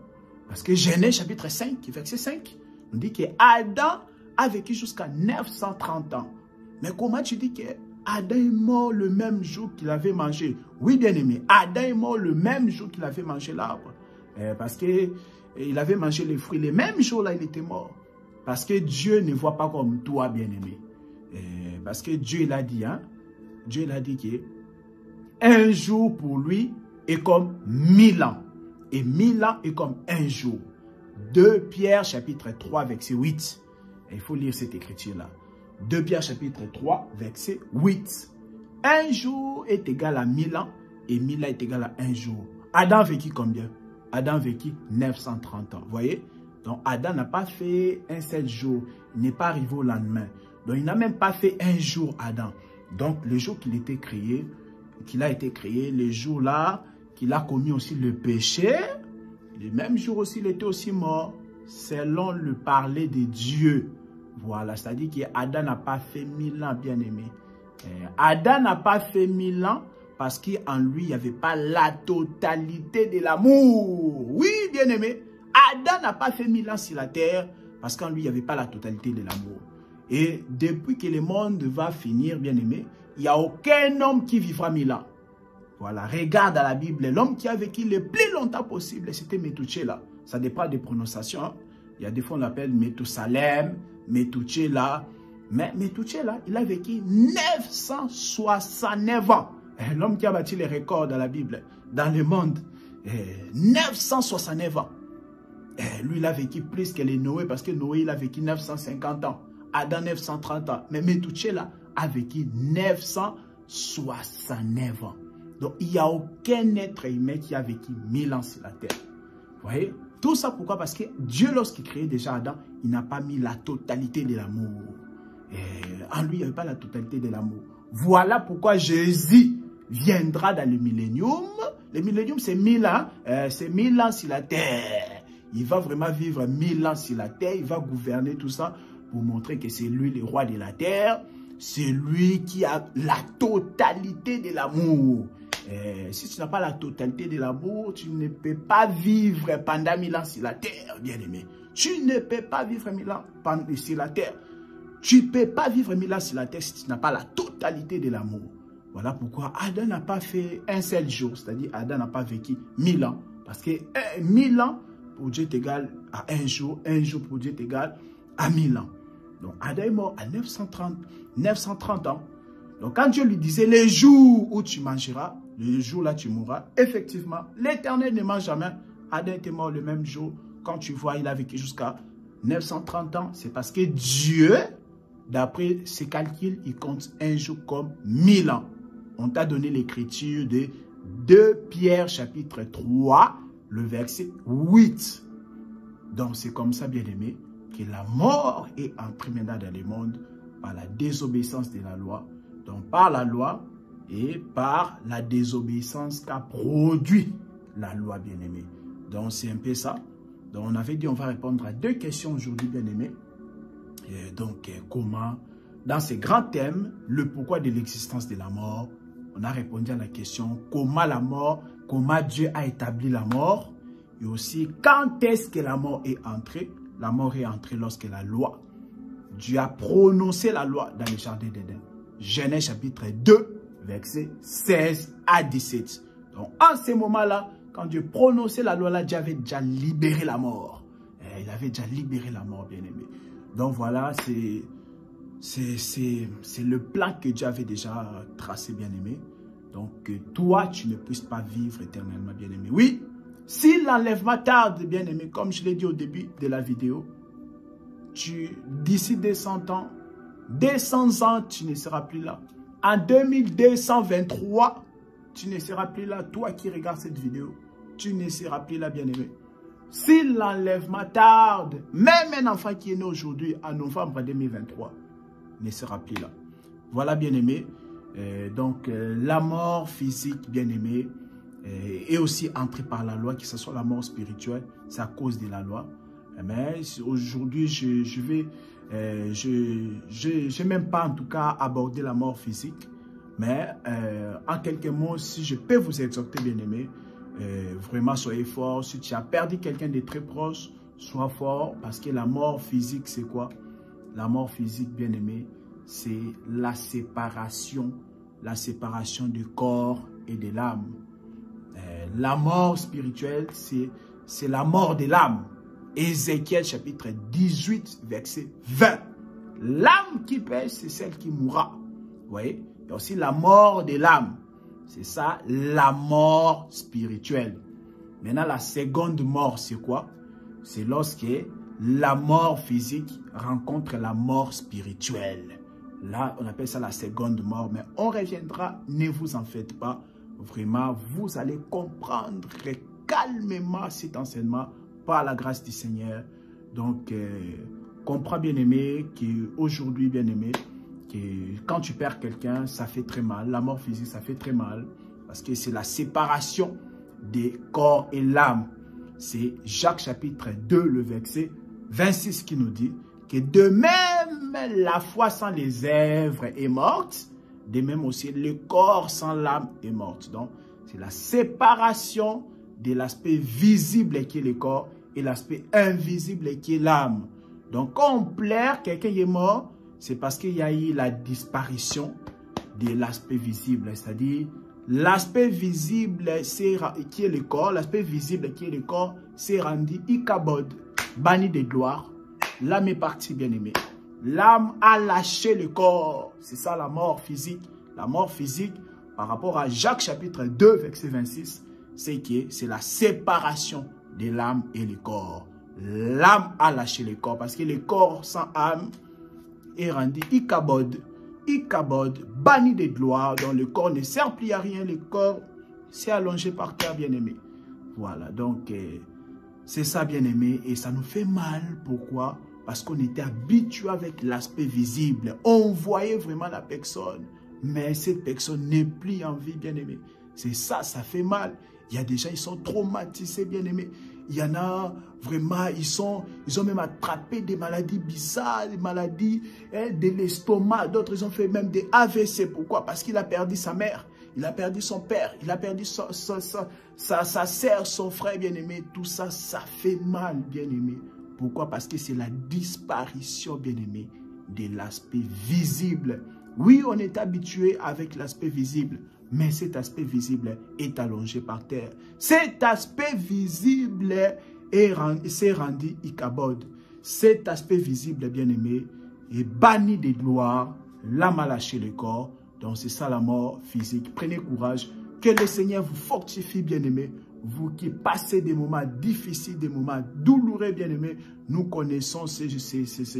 Parce que Genèse chapitre 5, verset 5, on dit que Adam a vécu jusqu'à 930 ans. Mais comment tu dis que Adam est mort le même jour qu'il avait mangé? Oui, bien-aimé, Adam est mort le même jour qu'il avait mangé l'arbre. Parce qu'il avait mangé les fruits. Les mêmes jours-là, il était mort. Parce que Dieu ne voit pas comme toi, bien-aimé. Parce que Dieu l'a dit, Dieu l'a dit que un jour pour lui est comme 1000 ans. Et 1000 ans est comme un jour. 2 Pierre chapitre 3 verset 8. Et il faut lire cette écriture-là. 2 Pierre chapitre 3 verset 8. Un jour est égal à 1000 ans et 1000 ans est égal à un jour. Adam vécut combien? Adam vécut 930 ans. Vous voyez? Donc Adam n'a pas fait un seul jour. Il n'est pas arrivé au lendemain. Donc il n'a même pas fait un jour Adam. Donc le jour qu'il était créé, qu'il a été créé, le jour là, qu'il a commis aussi le péché, le même jour aussi il était aussi mort, selon le parler de Dieu. Voilà, c'est-à-dire qu'Adam n'a pas fait 1000 ans, bien aimé. Adam n'a pas fait 1000 ans parce qu'en lui, il n'y avait pas la totalité de l'amour. Oui, bien aimé. Adam n'a pas fait 1000 ans sur la terre parce qu'en lui, il n'y avait pas la totalité de l'amour. Et depuis que le monde va finir, bien aimé, il n'y a aucun homme qui vivra 1000 ans. Voilà, regarde à la Bible, l'homme qui a vécu le plus longtemps possible, c'était Methuselah. Ça dépend des prononciations. Il y a des fois, on l'appelle Methusalem, Methuselah. Mais Methuselah, il a vécu 969 ans. L'homme qui a battu les records dans la Bible, dans le monde. 969 ans. Lui, il a vécu plus que les Noé, parce que Noé, il a vécu 950 ans. Adam, 930 ans. Mais Methuselah a vécu 969 ans. Donc, il n'y a aucun être humain qui a vécu 1000 ans sur la terre. Vous voyez? Tout ça, pourquoi? Parce que Dieu, lorsqu'il créait déjà Adam, il n'a pas mis la totalité de l'amour. En lui, il n'y avait pas la totalité de l'amour. Voilà pourquoi Jésus viendra dans le millénium. Le millénium, c'est 1000 ans. C'est 1000 ans sur la terre. Il va vraiment vivre 1000 ans sur la terre. Il va gouverner tout ça pour montrer que c'est lui le roi de la terre. C'est lui qui a la totalité de l'amour. Si tu n'as pas la totalité de l'amour, tu ne peux pas vivre pendant 1000 ans sur la terre, bien aimé. Tu ne peux pas vivre 1000 ans sur la terre. Tu ne peux pas vivre 1000 ans sur la terre si tu n'as pas la totalité de l'amour. Voilà pourquoi Adam n'a pas fait un seul jour. C'est-à-dire Adam n'a pas vécu 1000 ans. Parce que 1000 ans pour Dieu est égal à un jour pour Dieu est égal à 1000 ans. Donc Adam est mort à 930 ans. Donc quand Dieu lui disait, le jour où tu mangeras, le jour là tu mourras, effectivement, l'Éternel ne mange jamais. Adam était mort le même jour. Quand tu vois, il a vécu jusqu'à 930 ans. C'est parce que Dieu, d'après ses calculs, il compte un jour comme 1000 ans. on t'a donné l'écriture de 2 Pierre chapitre 3, le verset 8. Donc c'est comme ça, bien-aimé, que la mort est entrée maintenant dans le monde par la désobéissance de la loi. Donc par la loi et par la désobéissance qu'a produit la loi, bien-aimé. Donc c'est un peu ça. Donc on avait dit on va répondre à 2 questions aujourd'hui, bien-aimé. Donc comment, dans ces grands thèmes, le pourquoi de l'existence de la mort, on a répondu à la question comment la mort, comment Dieu a établi la mort, et aussi quand est-ce que la mort est entrée. La mort est entrée lorsque la loi, Dieu a prononcé la loi dans le jardin d'Éden. Genèse chapitre 2, versets 16 à 17. Donc en ce moment-là, quand Dieu prononçait la loi là, Dieu avait déjà libéré la mort. Il avait déjà libéré la mort, bien-aimé. Donc voilà, c'est le plan que Dieu avait déjà tracé, bien-aimé. Donc que toi, tu ne puisses pas vivre éternellement, bien-aimé. Oui, si l'enlèvement tarde, bien-aimé, comme je l'ai dit au début de la vidéo, d'ici 200 ans, 200 ans, tu ne seras plus là. En 2223, tu ne seras plus là. Toi qui regardes cette vidéo, tu ne seras plus là, bien-aimé. Si l'enlèvement tarde, même un enfant qui est né aujourd'hui, en novembre 2023, ne sera plus là. Voilà, bien-aimé. Donc, la mort physique, bien-aimé, est aussi entrée par la loi, que ce soit la mort spirituelle, c'est à cause de la loi. Mais aujourd'hui, je n'ai même pas en tout cas abordé la mort physique. Mais en quelques mots, si je peux vous exhorter, bien-aimé, vraiment soyez fort. Si tu as perdu quelqu'un de très proche, sois fort. Parce que la mort physique, c'est quoi? La mort physique, bien-aimé, c'est la séparation du corps et de l'âme. La mort spirituelle, c'est la mort de l'âme. Ézéchiel chapitre 18, verset 20. L'âme qui pêche, c'est celle qui mourra. Vous voyez? Il y a aussi la mort de l'âme. C'est ça, la mort spirituelle. Maintenant, la seconde mort, c'est quoi? C'est lorsque la mort physique rencontre la mort spirituelle. Là, on appelle ça la seconde mort. Mais on reviendra, ne vous en faites pas. Vraiment, vous allez comprendre calmement cet enseignement par la grâce du Seigneur. Donc, comprends, bien-aimé, qu'aujourd'hui, bien-aimé, que quand tu perds quelqu'un, ça fait très mal. La mort physique, ça fait très mal. Parce que c'est la séparation des corps et l'âme. C'est Jacques chapitre 2, le verset 26 qui nous dit que de même la foi sans les œuvres est morte, de même aussi le corps sans l'âme est morte. Donc, c'est la séparation de l'aspect visible qui est le corps et l'aspect invisible qui est l'âme. Donc, quand on pleure, quelqu'un est mort, c'est parce qu'il y a eu la disparition de l'aspect visible. C'est-à-dire, l'aspect visible qui est le corps, l'aspect visible qui est le corps, s'est rendu ikabod, banni de gloire. L'âme est partie, bien-aimée. L'âme a lâché le corps. C'est ça la mort physique. La mort physique, par rapport à Jacques chapitre 2, verset 26, c'est que c'est la séparation de l'âme et le corps. L'âme a lâché le corps parce que le corps sans âme est rendu ikabod, banni de gloire, dont le corps ne sert plus à rien, le corps s'est allongé par terre, bien-aimé. Voilà, donc c'est ça, bien-aimé, et ça nous fait mal. Pourquoi? Parce qu'on était habitué avec l'aspect visible. On voyait vraiment la personne, mais cette personne n'est plus en vie, bien-aimé. C'est ça, ça fait mal. Il y a des gens, ils sont traumatisés, bien-aimés. Il y en a vraiment, ils ont même attrapé des maladies bizarres, des maladies de l'estomac. D'autres, ils ont fait même des AVC. Pourquoi? Parce qu'il a perdu sa mère, il a perdu son père, il a perdu sa sœur, son frère, bien-aimé. Tout ça, ça fait mal, bien-aimé. Pourquoi? Parce que c'est la disparition, bien-aimé, de l'aspect visible. Oui, on est habitué avec l'aspect visible, mais cet aspect visible est allongé par terre. Cet aspect visible s'est rendu ikabod. Cet aspect visible, bien-aimé, est banni de gloire. L'âme a lâché le corps. Donc, c'est ça la mort physique. Prenez courage. Que le Seigneur vous fortifie, bien-aimé. Vous qui passez des moments difficiles, des moments douloureux, bien-aimés. Nous connaissons ces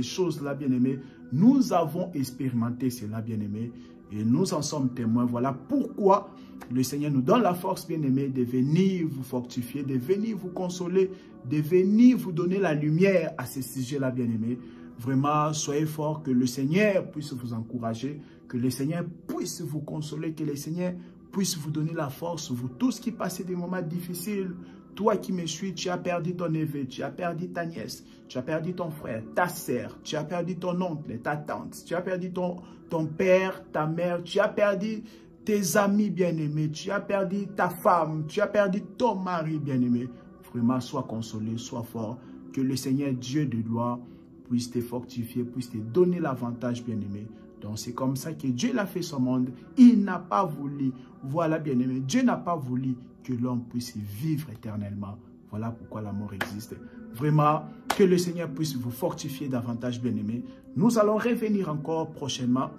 choses-là, bien-aimés. Nous avons expérimenté cela, bien-aimés. Et nous en sommes témoins. Voilà pourquoi le Seigneur nous donne la force, bien-aimés, de venir vous fortifier, de venir vous consoler, de venir vous donner la lumière à ces sujets-là, bien-aimés. Vraiment, soyez forts, que le Seigneur puisse vous encourager, que le Seigneur puisse vous consoler, que le Seigneur puisse vous donner la force, vous tous qui passez des moments difficiles. Toi qui me suis, tu as perdu ton neveu, tu as perdu ta nièce, tu as perdu ton frère, ta sœur, tu as perdu ton oncle, ta tante, tu as perdu ton père, ta mère, tu as perdu tes amis bien-aimés, tu as perdu ta femme, tu as perdu ton mari bien-aimé. Vraiment, sois consolé, sois fort, que le Seigneur Dieu de gloire puisse te fortifier, puisse te donner l'avantage bien-aimé. Donc c'est comme ça que Dieu l'a fait son monde. Il n'a pas voulu, voilà bien-aimé, Dieu n'a pas voulu que l'homme puisse vivre éternellement. Voilà pourquoi la mort existe. Vraiment, que le Seigneur puisse vous fortifier davantage bien-aimé. Nous allons revenir encore prochainement.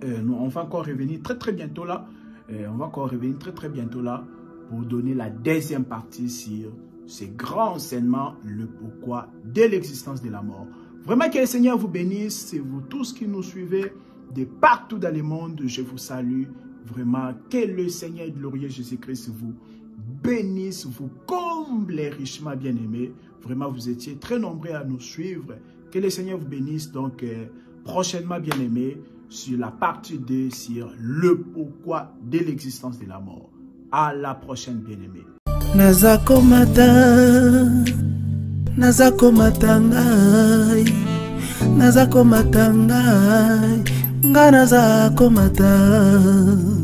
On va encore revenir très bientôt là. On va encore revenir très bientôt là pour donner la deuxième partie sur ces grands enseignements, le pourquoi de l'existence de la mort. Vraiment que le Seigneur vous bénisse, c'est vous tous qui nous suivez de partout dans le monde, je vous salue. Vraiment que le Seigneur glorieux Jésus-Christ vous bénisse, vous comble richement bien-aimés. Vraiment vous étiez très nombreux à nous suivre. Que le Seigneur vous bénisse donc prochainement bien-aimés sur la partie 2 sur le pourquoi de l'existence de la mort. À la prochaine bien-aimés. Nazako matangai, nazako matangai, nga nazako matangai.